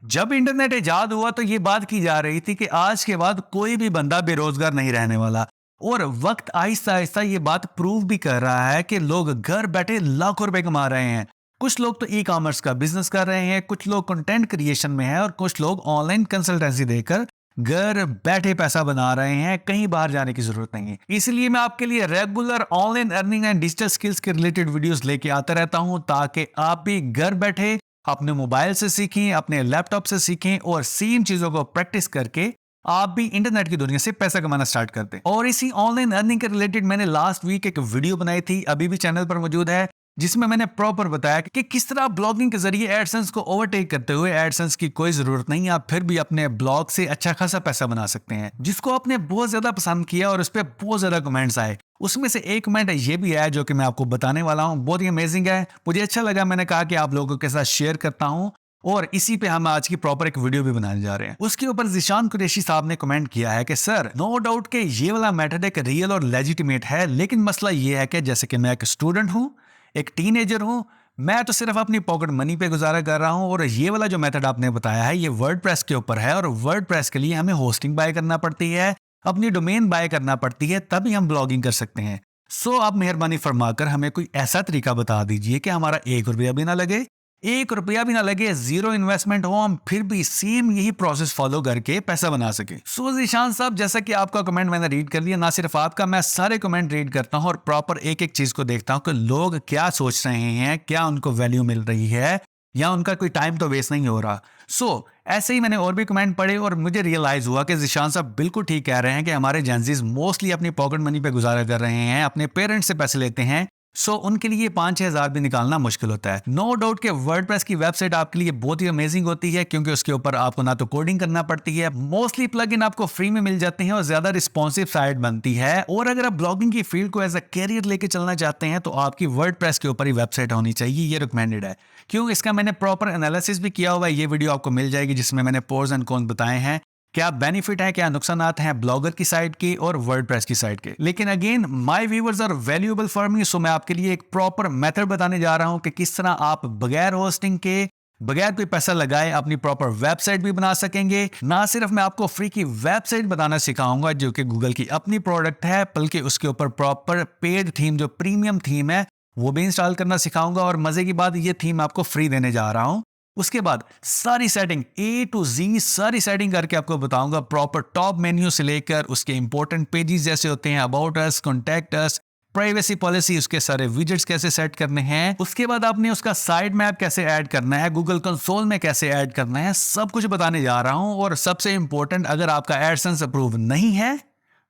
जब इंटरनेट इजाद हुआ तो ये बात की जा रही थी कि आज के बाद कोई भी बंदा बेरोजगार नहीं रहने वाला। और वक्त आहिस्ता आहिस्ता ये बात प्रूव भी कर रहा है कि लोग घर बैठे लाखों रुपए कमा रहे हैं। कुछ लोग तो ई कॉमर्स का बिजनेस कर रहे हैं, कुछ लोग कंटेंट क्रिएशन में हैं और कुछ लोग ऑनलाइन कंसल्टेंसी देकर घर बैठे पैसा बना रहे हैं। कहीं बाहर जाने की जरूरत नहीं है। इसलिए मैं आपके लिए regular online earning and digital skills के रिलेटेड वीडियोस लेके आता रहता हूं, ताकि आप भी घर बैठे अपने मोबाइल से सीखें, अपने लैपटॉप से सीखें और सेम चीजों को प्रैक्टिस करके आप भी इंटरनेट की दुनिया से पैसा कमाना स्टार्ट कर दें। और इसी ऑनलाइन अर्निंग के रिलेटेड मैंने लास्ट वीक एक वीडियो बनाई थी, अभी भी चैनल पर मौजूद है, जिसमें मैंने प्रॉपर बताया कि किस तरह ब्लॉगिंग के जरिए एडसेंस को ओवरटेक करते हुए एडसेंस की कोई जरूरत नहीं, आप फिर भी अपने ब्लॉग से अच्छा खासा पैसा बना सकते हैं। जिसको आपने बहुत ज्यादा पसंद किया और उस पर बहुत ज्यादा कमेंट्स आए, उसमें से एक कमेंट ये भी है जो कि मैं आपको बताने वाला हूं, बहुत ही अमेजिंग है, मुझे अच्छा लगा। मैंने कहा कि आप लोगों के साथ शेयर करता हूं और इसी पे हम आज की प्रॉपर एक वीडियो भी बनाने जा रहे हैं। उसके ऊपर जिशान कुरैशी साहब ने कमेंट किया है कि सर, नो डाउट कि ये वाला मेथड एक रियल और लेजिटिमेट है, लेकिन मसला ये है कि जैसे कि मैं एक स्टूडेंट हूं, एक टीनेजर हूं, मैं तो सिर्फ अपनी पॉकेट मनी पे गुजारा कर रहा हूं और ये वाला जो मेथड आपने बताया है ये वर्डप्रेस के ऊपर है और वर्डप्रेस के लिए हमें होस्टिंग बाय करना पड़ती है, अपनी डोमेन बाय करना पड़ती है, तभी हम ब्लॉगिंग कर सकते हैं। सो आप मेहरबानी फरमाकर हमें कोई ऐसा तरीका बता दीजिए कि हमारा 1 रुपया भी ना लगे, 1 रुपया भी ना लगे, जीरो इन्वेस्टमेंट हो, हम फिर भी सेम यही प्रोसेस फॉलो करके पैसा बना सके। सो जिशान साहब, जैसा कि आपका कमेंट मैंने रीड कर लिया, ना सिर्फ आपका, मैं सारे कमेंट रीड करता हूं और प्रॉपर एक एक चीज को देखता हूं कि लोग क्या सोच रहे हैं, क्या उनको वैल्यू मिल रही है या उनका कोई टाइम तो वेस्ट नहीं हो रहा। सो ऐसे ही मैंने और भी कमेंट पढ़े और मुझे रियलाइज हुआ कि जिशान साहब बिल्कुल ठीक कह रहे हैं कि हमारे जेंजीज मोस्टली अपनी पॉकेट मनी पे गुजारा कर रहे हैं, अपने पेरेंट्स से पैसे लेते हैं। सो उनके लिए 5-6 हज़ार भी निकालना मुश्किल होता है। नो डाउट कि वर्डप्रेस की वेबसाइट आपके लिए बहुत ही अमेजिंग होती है, क्योंकि उसके ऊपर आपको ना तो कोडिंग करना पड़ती है, मोस्टली प्लगइन आपको फ्री में मिल जाते हैं और ज्यादा रिस्पॉन्सिव साइट बनती है। और अगर आप ब्लॉगिंग की फील्ड को एज अ कैरियर लेके चलना चाहते हैं तो आपकी वर्डप्रेस के ऊपर ही वेबसाइट होनी चाहिए, ये रिकमेंडेड है। क्यों, इसका मैंने प्रॉपर एनालिसिस भी किया हुआ है, ये वीडियो आपको मिल जाएगी जिसमें मैंने प्रोस एंड कॉन्स बताए हैं, क्या बेनिफिट है, क्या नुकसानात हैं ब्लॉगर की साइड के और वर्डप्रेस की साइड के। लेकिन again my viewers are valuable for me, so मैं आपके लिए एक प्रॉपर मेथड बताने जा रहा हूं कि किस तरह आप बगैर होस्टिंग के, बगैर कोई पैसा लगाए अपनी प्रॉपर वेबसाइट भी बना सकेंगे। ना सिर्फ मैं आपको फ्री की वेबसाइट बताना सिखाऊंगा जो कि गूगल की अपनी प्रोडक्ट है, बल्कि उसके ऊपर प्रॉपर पेड थीम, जो प्रीमियम थीम है, वो भी इंस्टॉल करना सिखाऊंगा। और मजे की बात, ये थीम आपको फ्री देने जा रहा हूं। उसके बाद सारी सेटिंग A to Z सारी सेटिंग करके आपको बताऊंगा, प्रॉपर टॉप मेन्यू से लेकर उसके इंपॉर्टेंट पेजेस जैसे होते हैं, about us, contact us, privacy policy, उसके सारे विजेट्स कैसे सेट करने हैं, उसके बाद आपने उसका साइड मैप कैसे ऐड करना है, गूगल कंसोल में कैसे ऐड करना है, सब कुछ बताने जा रहा हूं। और सबसे इंपॉर्टेंट, अगर आपका एडसेंस अप्रूव नहीं है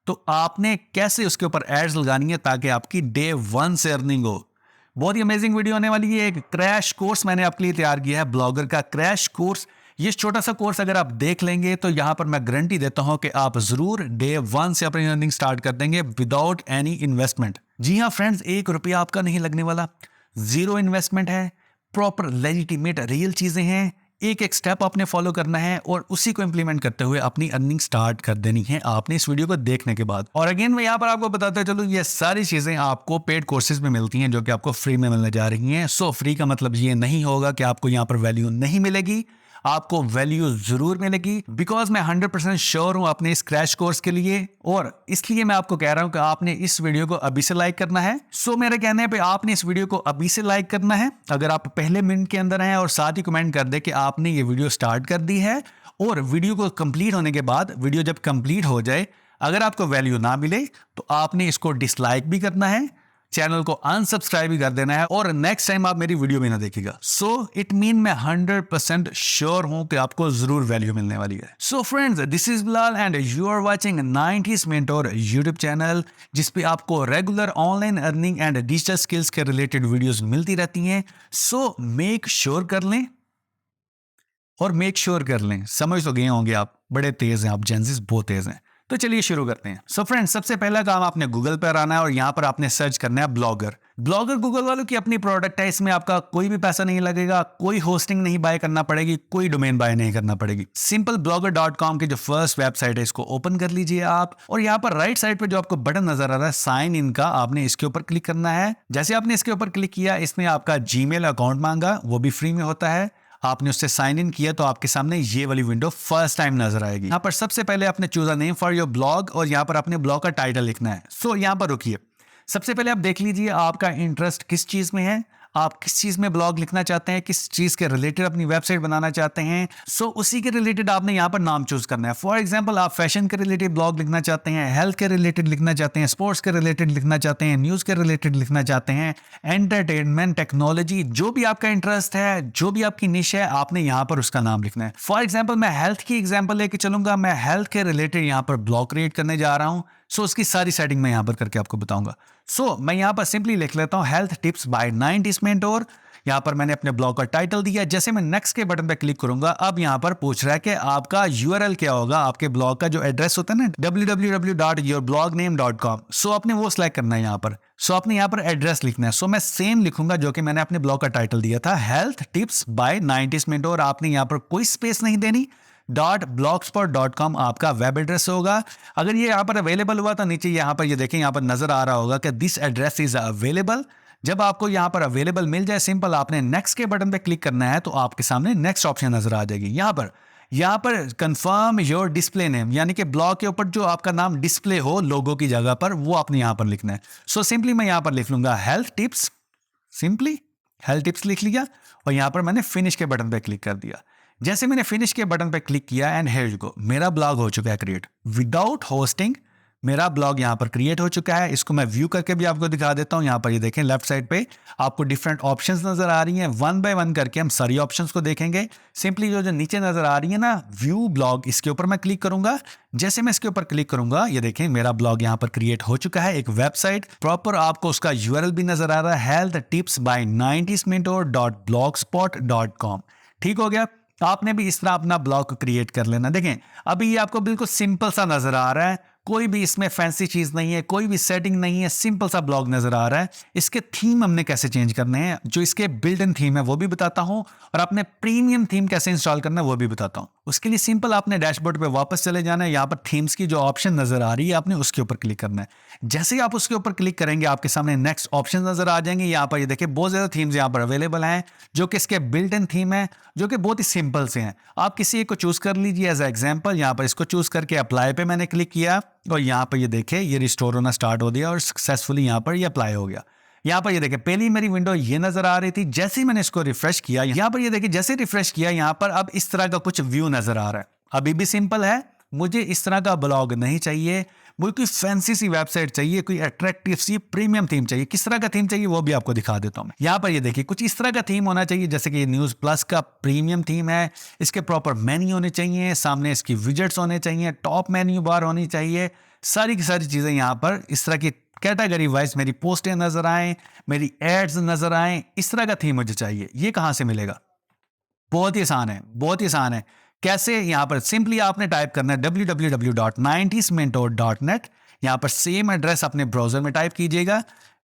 तो आपने कैसे उसके ऊपर एड्स लगानी है ताकि आपकी डे 1 से अर्निंग हो। बहुत ही अमेजिंग वीडियो होने वाली है। एक क्रैश कोर्स मैंने आपके लिए तैयार किया है, ब्लॉगर का क्रैश कोर्स। ये छोटा सा कोर्स अगर आप देख लेंगे तो यहां पर मैं गारंटी देता हूं कि आप जरूर डे 1 से अपनी अर्निंग स्टार्ट कर देंगे विदाउट एनी इन्वेस्टमेंट। जी हां फ्रेंड्स, 1 रुपया आपका नहीं लगने वाला, जीरो इन्वेस्टमेंट है, प्रॉपर लेजिटिमेट रियल चीजें हैं, एक एक स्टेप आपने फॉलो करना है और उसी को इंप्लीमेंट करते हुए अपनी अर्निंग स्टार्ट कर देनी है आपने इस वीडियो को देखने के बाद। और अगेन मैं यहाँ पर आपको बताता चलूं, ये सारी चीजें आपको पेड कोर्सेज में मिलती हैं जो कि आपको फ्री में मिलने जा रही हैं। सो फ्री का मतलब ये नहीं होगा कि आपको यहाँ पर वैल्यू नहीं मिलेगी, आपको वैल्यू जरूर मिलेगी, बिकॉज मैं 100% श्योर हूं अपने इस क्रैश कोर्स के लिए। और इसलिए मैं आपको कह रहा हूं कि आपने इस वीडियो को अभी से लाइक करना है। सो मेरे कहने पे आपने इस वीडियो को अभी से लाइक करना है अगर आप पहले मिनट के अंदर हैं, और साथ ही कमेंट कर दे कि आपने ये वीडियो स्टार्ट कर दी है। और वीडियो को कंप्लीट होने के बाद, वीडियो जब कंप्लीट हो जाए, अगर आपको वैल्यू ना मिले तो आपने इसको डिसलाइक भी करना है, चैनल को अनसब्सक्राइब भी कर देना है और नेक्स्ट टाइम आप मेरी वीडियो भी ना देखिएगा। सो इट मीन मैं 100% श्योर हूं कि आपको जरूर वैल्यू मिलने वाली है। So friends, this is Bilal and you are watching 90s mentor YouTube channel, जिसपे आपको regular online earning and digital skills के रिलेटेड वीडियोस मिलती रहती हैं। सो मेक श्योर कर लें, और मेक श्योर कर लें, समझ तो गए होंगे आप, बड़े तेज हैं आप, जेंजीज बहुत तेज हैं। तो चलिए शुरू करते हैं। सो फ्रेंड्स, सबसे पहला काम आपने गूगल पर आना है और यहाँ पर आपने सर्च करना है ब्लॉगर। ब्लॉगर गूगल वालों की अपनी प्रोडक्ट है, इसमें आपका कोई भी पैसा नहीं लगेगा, कोई होस्टिंग नहीं बाय करना पड़ेगी, कोई डोमेन बाय नहीं करना पड़ेगी। सिंपल blogger.com की जो फर्स्ट वेबसाइट है इसको ओपन कर लीजिए आप, और यहाँ पर राइट साइड पे जो आपको बटन नजर आ रहा है साइन इन का, आपने इसके ऊपर क्लिक करना है। जैसे आपने इसके ऊपर क्लिक किया, इसमें आपका जीमेल अकाउंट मांगा, वो भी फ्री में होता है। आपने उससे साइन इन किया तो आपके सामने ये वाली विंडो फर्स्ट टाइम नजर आएगी। यहाँ पर सबसे पहले आपने choose a name for your blog और यहाँ पर अपने ब्लॉग का टाइटल लिखना है। सो यहाँ पर रुकिए, सबसे पहले आप देख लीजिए आपका इंटरेस्ट किस चीज में है, आप किस चीज में ब्लॉग लिखना चाहते हैं, किस चीज के रिलेटेड अपनी वेबसाइट बनाना चाहते हैं। सो उसी के रिलेटेड आपने यहाँ पर नाम चूज करना है। फॉर एग्जांपल आप फैशन के रिलेटेड ब्लॉग लिखना चाहते हैं, हेल्थ के रिलेटेड लिखना चाहते हैं, स्पोर्ट्स के रिलेटेड लिखना चाहते हैं, न्यूज के रिलेटेड लिखना चाहते हैं, एंटरटेनमेंट, टेक्नोलॉजी, जो भी आपका इंटरेस्ट है, जो भी आपकी निश है, आपने यहाँ पर उसका नाम लिखना है। फॉर एग्जाम्पल मैं हेल्थ की एग्जाम्पल लेके चलूंगा, मैं हेल्थ के रिलेटेड यहाँ पर ब्लॉग क्रिएट करने जा रहा हूँ। सो उसकी सारी सेटिंग मैं यहाँ पर करके आपको बताऊंगा। सो मैं यहाँ पर सिंपली लिख लेता हूँ health tips by 90s mentor. यहाँ पर मैंने अपने ब्लॉग का टाइटल दिया। जैसे मैं नेक्स्ट के बटन पर क्लिक करूंगा, अब यहाँ पर पूछ रहा है कि आपका यूआरएल क्या होगा, आपके ब्लॉग का जो एड्रेस होता है ना www.yourblogname.com। सो आपने वो सिलेक्ट करना है यहाँ पर। सो आपने यहाँ पर एड्रेस लिखना है। सो मैं सेम लिखूंगा जो कि मैंने अपने ब्लॉग का टाइटल दिया था, health tips by 90s mentor. आपने यहाँ पर कोई स्पेस नहीं देनी, .blogspot.com आपका वेब एड्रेस होगा। अगर ये यहाँ पर अवेलेबल हुआ तो नीचे यहाँ पर ये देखें, यहाँ पर नजर आ रहा होगा कि दिस एड्रेस इज अवेलेबल। जब आपको यहाँ पर अवेलेबल मिल जाए, सिंपल आपने नेक्स्ट के बटन पे क्लिक करना है तो आपके सामने नेक्स्ट ऑप्शन नजर आ जाएगी। यहाँ पर कंफर्म योर डिस्प्ले नेम, यानी कि ब्लॉग के ऊपर जो आपका नाम डिस्प्ले हो लोगो की जगह पर, वो आपने यहाँ पर लिखना है। सो सिंपली मैं यहाँ पर लिख लूंगा health tips, simply health tips लिख लिया और यहाँ पर मैंने फिनिश के बटन पे क्लिक कर दिया। जैसे मैंने फिनिश के बटन पे क्लिक किया एंड हियर यू गो, मेरा ब्लॉग हो चुका है क्रिएट विदाउट होस्टिंग। मेरा ब्लॉग यहाँ पर क्रिएट हो चुका है। इसको मैं व्यू करके भी आपको दिखा देता हूँ। यहाँ पर ये देखें लेफ्ट साइड पे आपको डिफरेंट ऑप्शंस नजर आ रही हैं। वन बाय वन करके हम सारी ऑप्शंस को देखेंगे। सिंपली जो नीचे नजर आ रही है ना व्यू ब्लॉग, इसके ऊपर मैं क्लिक करूंगा। जैसे मैं इसके ऊपर क्लिक करूंगा, ये देखें मेरा ब्लॉग यहाँ पर क्रिएट हो चुका है। एक वेबसाइट प्रॉपर आपको उसका यूआरएल भी नजर आ रहा है, health tips by 90s mentor.blogspot.com। ठीक हो गया। आपने भी इस तरह अपना ब्लॉग क्रिएट कर लेना। देखें अभी ये आपको बिल्कुल सिंपल सा नजर आ रहा है, कोई भी इसमें फैंसी चीज नहीं है, कोई भी सेटिंग नहीं है, सिंपल सा ब्लॉग नजर आ रहा है। इसके थीम हमने कैसे चेंज करने हैं, जो इसके बिल्ट इन थीम है वो भी बताता हूं, और अपने प्रीमियम थीम कैसे इंस्टॉल करना है वो भी बताता हूं। उसके लिए सिंपल आपने डैशबोर्ड पे वापस चले जाना है। यहाँ पर थीम्स की जो ऑप्शन नजर आ रही है आपने उसके ऊपर क्लिक करना है। जैसे ही आप उसके ऊपर क्लिक करेंगे आपके सामने नेक्स्ट ऑप्शन नजर आ जाएंगे। यहाँ पर ये देखिए बहुत ज्यादा थीम्स यहाँ पर अवेलेबल हैं जो कि इसके बिल्ट इन थीम है, जो कि बहुत ही सिंपल से हैं। आप किसी एक को चूज कर लीजिए एज एग्जाम्पल। यहाँ पर इसको चूज करके अप्लाई पे मैंने क्लिक किया और यहाँ पर ये देखे ये रिस्टोर होना स्टार्ट हो गया और सक्सेसफुली यहाँ पर ये अप्लाई हो गया। यहाँ पर ये देखिए पहली मेरी विंडो ये नजर आ रही थी। जैसे ही मैंने इसको रिफ्रेश किया, यहाँ पर ये देखिए जैसे रिफ्रेश किया यहाँ पर अब इस तरह का कुछ व्यू नजर आ रहा है। अभी भी सिंपल है, मुझे इस तरह का ब्लॉग नहीं चाहिए, मुझे कोई फैंसी सी वेबसाइट चाहिए, कोई अट्रैक्टिव सी प्रीमियम थीम चाहिए। किस तरह का थीम चाहिए वो भी आपको दिखा देता हूं। यहाँ पर ये देखिए कुछ इस तरह का थीम होना चाहिए जैसे कि न्यूज़ प्लस का प्रीमियम थीम है। इसके प्रॉपर मेन्यू होने चाहिए, सामने इसकी विजेट्स होने चाहिए, टॉप मेन्यू बार होनी चाहिए, सारी की सारी चीजें यहाँ पर इस तरह की कैटेगरी वाइज मेरी पोस्टें नजर आए, मेरी एड्स नजर आए, इस तरह का थीम मुझे चाहिए। ये कहाँ से मिलेगा? बहुत ही आसान है, बहुत ही आसान है। कैसे? यहाँ पर सिंपली आपने टाइप करना है www.90smentor.net। यहाँ पर सेम एड्रेस अपने ब्राउजर में टाइप कीजिएगा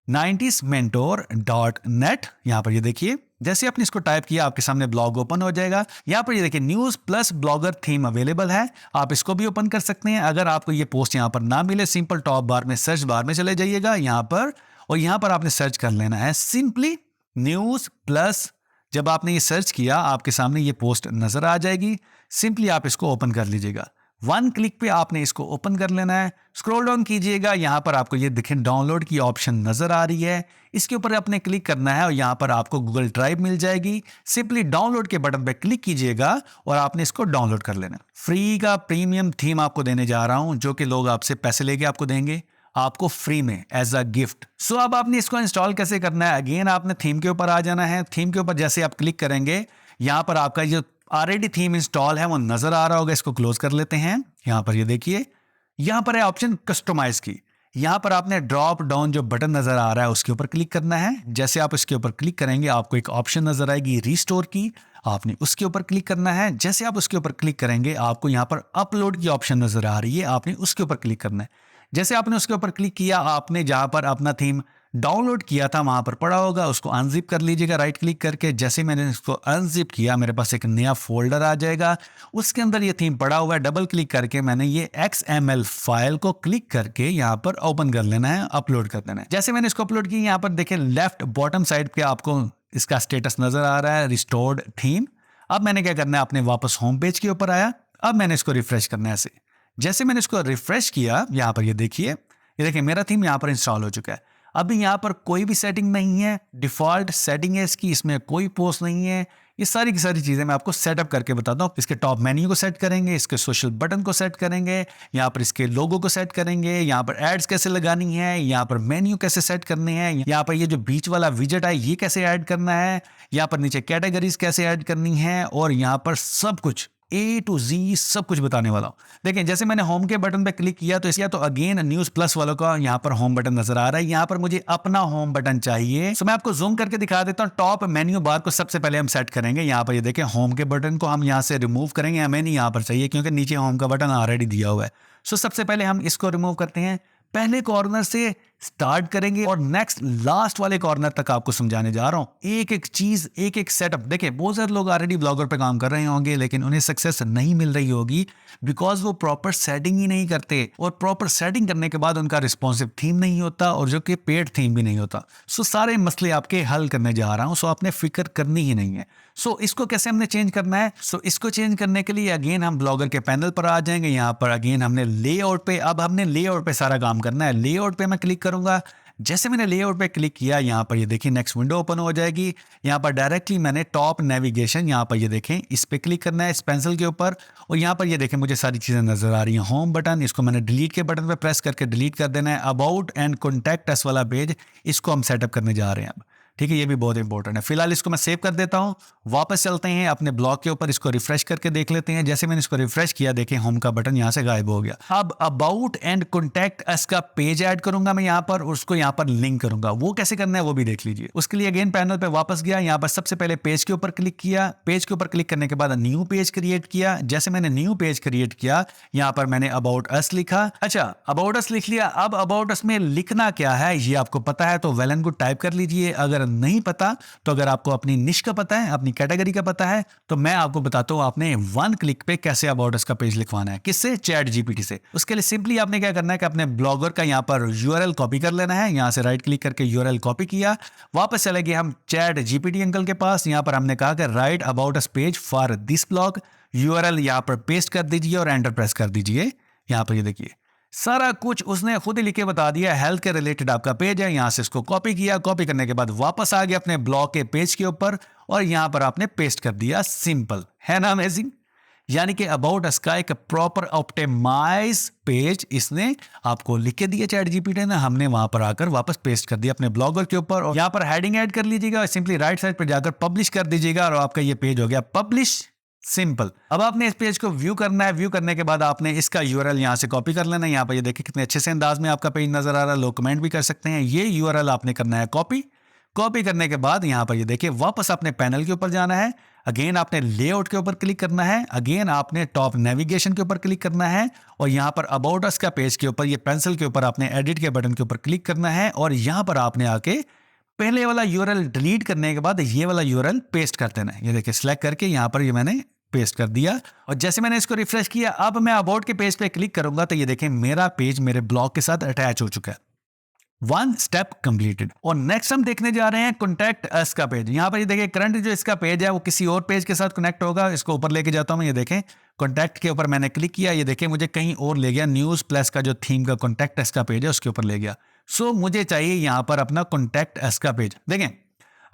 90smentor.net। यहाँ पर ये देखिए जैसे आपने इसको टाइप किया आपके सामने ब्लॉग ओपन हो जाएगा। यहाँ पर ये देखिए news plus blogger theme available है, आप इसको भी ओपन कर सकते हैं। अगर आपको ये पोस्ट यहाँ पर ना मिले, सिंपल टॉप बार में सर्च बार में चले जाइएगा यहाँ पर, और यहाँ पर आपने सर्च कर लेना है सिंपली न्यूज प्लस। जब आपने ये सर्च किया आपके सामने ये पोस्ट नजर आ जाएगी। सिंपली आप इसको ओपन कर लीजिएगा। वन क्लिक पे आपने इसको ओपन कर लेना है। स्क्रॉल डाउन कीजिएगा, यहाँ पर आपको ये दिखे डाउनलोड की ऑप्शन नजर आ रही है, इसके ऊपर आपने क्लिक करना है और यहाँ पर आपको गूगल ड्राइव मिल जाएगी। सिंपली डाउनलोड के बटन पे क्लिक कीजिएगा और आपने इसको डाउनलोड कर लेना। फ्री का प्रीमियम थीम आपको देने जा रहा हूँ जो कि लोग आपसे पैसे लेके आपको देंगे, आपको फ्री में एज अ गिफ्ट। सो अब आपने इसको इंस्टॉल कैसे करना है? अगेन आपने थीम के ऊपर आ जाना है। थीम के ऊपर जैसे आप क्लिक करेंगे यहाँ पर आपका जो ऑलरेडी थीम इंस्टॉल है वो नजर आ रहा होगा। इसको क्लोज कर लेते हैं। यहाँ पर ये देखिए यहाँ पर है ऑप्शन कस्टमाइज की। यहाँ पर आपने ड्रॉप डाउन जो बटन नजर आ रहा है उसके ऊपर क्लिक करना है। जैसे आप इसके ऊपर क्लिक करेंगे आपको एक ऑप्शन नजर आएगी रिस्टोर की, आपने उसके ऊपर क्लिक करना है। जैसे आप उसके ऊपर क्लिक करेंगे आपको यहाँ पर अपलोड की ऑप्शन नजर आ रही है, आपने उसके ऊपर क्लिक करना है। जैसे आपने उसके ऊपर क्लिक किया, आपने जहां पर अपना थीम डाउनलोड किया था वहां पर पड़ा होगा, उसको अनजिप कर लीजिएगा राइट क्लिक करके। जैसे मैंने इसको अनजिप किया मेरे पास एक नया फोल्डर आ जाएगा, उसके अंदर ये थीम पड़ा हुआ है। डबल क्लिक करके मैंने ये XML फाइल को क्लिक करके यहाँ पर ओपन कर लेना है, अपलोड कर देना है। जैसे मैंने इसको अपलोड किया यहाँ पर देखें लेफ्ट बॉटम साइड पे आपको इसका स्टेटस नजर आ रहा है रिस्टोर्ड थीम। अब मैंने क्या करना है, अपने वापस होम पेज के ऊपर आया। अब मैंने इसको रिफ्रेश करना है ऐसे। जैसे मैंने इसको रिफ्रेश किया, यहाँ पर ये देखिए मेरा थीम यहाँ पर इंस्टॉल हो चुका है। अभी यहाँ पर कोई भी सेटिंग नहीं है, डिफॉल्ट सेटिंग है इसकी, इसमें कोई पोस्ट नहीं है। ये सारी की सारी चीज़ें मैं आपको सेटअप करके बताता हूँ। इसके टॉप मेन्यू को सेट करेंगे, इसके सोशल बटन को सेट करेंगे, यहाँ पर इसके लोगो को सेट करेंगे, यहाँ पर एड्स कैसे लगानी है, यहाँ पर मेन्यू कैसे सेट करने हैं, यहाँ पर ये जो बीच वाला विजेट है ये कैसे ऐड करना है, यहाँ पर नीचे कैटेगरीज कैसे ऐड करनी है, और यहाँ पर सब कुछ A to Z सब कुछ बताने वाला हूँ। देखें, जैसे मैंने होम के बटन पे क्लिक किया तो इसका तो अगेन न्यूज़ प्लस वालों का यहाँ पर होम बटन नजर आ रहा है। यहाँ पर मुझे अपना होम बटन चाहिए, तो मैं आपको जूम करके दिखा देता हूँ। टॉप मेन्यू बार को सबसे पहले हम सेट करेंगे। यहाँ पर ये देखें, होम के बटन को हम यहाँ से रिमूव करेंगे, हमें नहीं यहाँ पर चाहिए क्योंकि नीचे होम का बटन ऑलरेडी दिया हुआ है। सो सबसे पहले हम इसको रिमूव करते हैं, पहले कॉर्नर से स्टार्ट करेंगे और नेक्स्ट लास्ट वाले कॉर्नर तक आपको समझाने जा रहा हूं। एक एक चीज, एक एक सेटअप। देखिए, बहुत सारे लोग ऑलरेडी ब्लॉगर पे काम कर रहे होंगे लेकिन उन्हें सक्सेस नहीं मिल रही होगी बिकॉज वो प्रॉपर सेटिंग ही नहीं करते, और प्रॉपर सेटिंग करने के बाद उनका रिस्पॉन्सिव थीम नहीं होता और जो कि पेड थीम भी नहीं होता। सो सारे मसले आपके हल करने जा रहा हूं, सो आपने फिक्र करनी ही नहीं है। सो इसको कैसे हमने चेंज करना है? सो इसको चेंज करने के लिए अगेन हम ब्लॉगर के पैनल पर आ जाएंगे। यहाँ पर अगेन हमने लेआउट पे, अब हमने लेआउट पे सारा काम करना है। लेआउट पे मैं क्लिक करूंगा। जैसे मैंने लेआउट पे क्लिक किया, यहाँ पर ये देखिए नेक्स्ट विंडो ओपन हो जाएगी। यहाँ पर डायरेक्टली मैंने टॉप नेविगेशन, यहाँ पर ये देखें इस पे क्लिक करना है, इस पेंसिल के ऊपर, और यहाँ पर ये देखें मुझे सारी चीज़ें नजर आ रही हैं। होम बटन, इसको मैंने डिलीट के बटन पे प्रेस करके डिलीट कर देना है। अबाउट एंड कॉन्टैक्ट अस वाला पेज, इसको हम सेटअप करने जा रहे हैं अब। ठीक है, ये भी बहुत इंपॉर्टेंट है। फिलहाल इसको मैं सेव कर देता हूँ। वापस चलते हैं अपने ब्लॉग के ऊपर, इसको रिफ्रेश करके देख लेते हैं। जैसे मैंने इसको रिफ्रेश किया, देखें होम का बटन यहाँ से गायब हो गया। अब अबाउट एंड कॉन्टैक्ट अस का पेज ऐड करूंगा मैं यहाँ पर, और उसको यहाँ पर लिंक करूंगा। वो कैसे करना है वो भी देख लीजिए। उसके लिए अगेन पैनल पे वापस गया, यहाँ पर सबसे पहले पेज के ऊपर क्लिक किया। पेज के ऊपर क्लिक करने के बाद न्यू पेज क्रिएट किया। जैसे मैंने न्यू पेज क्रिएट किया, यहाँ पर मैंने अबाउट अस लिखा। अच्छा, अबाउट अस लिख लिया। अब अबाउट अस में लिखना क्या है ये आपको पता है तो वेल एंड गुड टाइप कर लीजिए। अगर नहीं पता, तो अगर आपको अपनी निश का पता है, अपनी कैटेगरी का पता है, तो मैं आपको बताता हूं आपने वन क्लिक पे कैसे अबाउट अस का पेज लिखवाना है। किससे? चैट जीपीटी से। उसके लिए सिंपली आपने क्या करना है कि अपने ब्लॉगर का यहाँ पर यूआरएल कॉपी कर लेना है। यहाँ से राइट क्लिक करके यूआरएल कॉपी किया, वापस चले गए हम चैट जीपीटी अंकल के पास। यहाँ पर हमने कहा कि right about us page for this blog, URL यहाँ पर पेस्ट कर दीजिए और एंटर प्रेस कर दीजिए। यहाँ पर ये देखिए सारा कुछ उसने खुद ही लिख के बता दिया। हेल्थ के रिलेटेड आपका पेज है। यहाँ से इसको कॉपी किया, कॉपी करने के बाद वापस आ गया अपने ब्लॉग के पेज के ऊपर और यहाँ पर आपने पेस्ट कर दिया। सिंपल है ना, अमेजिंग। यानी कि अबाउट अस का एक प्रॉपर ऑप्टिमाइज पेज इसने आपको लिख के दिया चैट जीपीटी ने। हमने वहां पर आकर वापस पेस्ट कर दिया अपने ब्लॉगर के ऊपर, और यहाँ पर हेडिंग ऐड कर लीजिएगा और सिंपली राइट साइड पर जाकर पब्लिश कर दीजिएगा और आपका ये पेज हो गया पब्लिश। सिंपल। अब आपने इस पेज को व्यू करना है। व्यू करने के बाद आपने इसका यूआरएल यहाँ से कॉपी कर लेना है। यहाँ पर ये देखिए कितने अच्छे से अंदाज में आपका पेज नजर आ रहा है। लोग कमेंट भी कर सकते हैं। ये यूआरएल आपने करना है कॉपी। कॉपी करने के बाद यहाँ पर ये देखिए वापस अपने पैनल के ऊपर जाना है। अगेन आपने लेआउट के ऊपर क्लिक करना है। अगेन आपने टॉप नेविगेशन के ऊपर क्लिक करना है और यहाँ पर अबाउट अस का पेज के ऊपर ये पेंसिल के ऊपर आपने एडिट के बटन के ऊपर क्लिक करना है और यहाँ पर आपने आके पहले वाला यूआरएल डिलीट करने के बाद ये वाला यूआरएल पेस्ट कर देना है। ये देखिए सिलेक्ट करके यहाँ पर ये मैंने पेस्ट कर दिया और जैसे मैंने इसको रिफ्रेश किया, अब मैं अबाउट के पेज पे क्लिक करूंगा तो ये देखें मेरा पेज मेरे ब्लॉग के साथ अटैच हो चुका है। One step completed. और नेक्स्ट हम देखने जा रहे हैं कॉन्टैक्ट अस का पेज। यहाँ पर ये देखिए करंट जो इसका पेज है वो किसी और पेज के साथ कनेक्ट होगा। इसको ऊपर लेके जाता हूँ। ये देखें कॉन्टैक्ट के ऊपर मैंने क्लिक किया, ये देखें मुझे कहीं और ले गया। न्यूज़ प्लस का जो थीम का कॉन्टैक्ट अस का पेज है उसके ऊपर ले गया। सो मुझे चाहिए यहाँ पर अपना कॉन्टैक्ट अस का पेज। देखें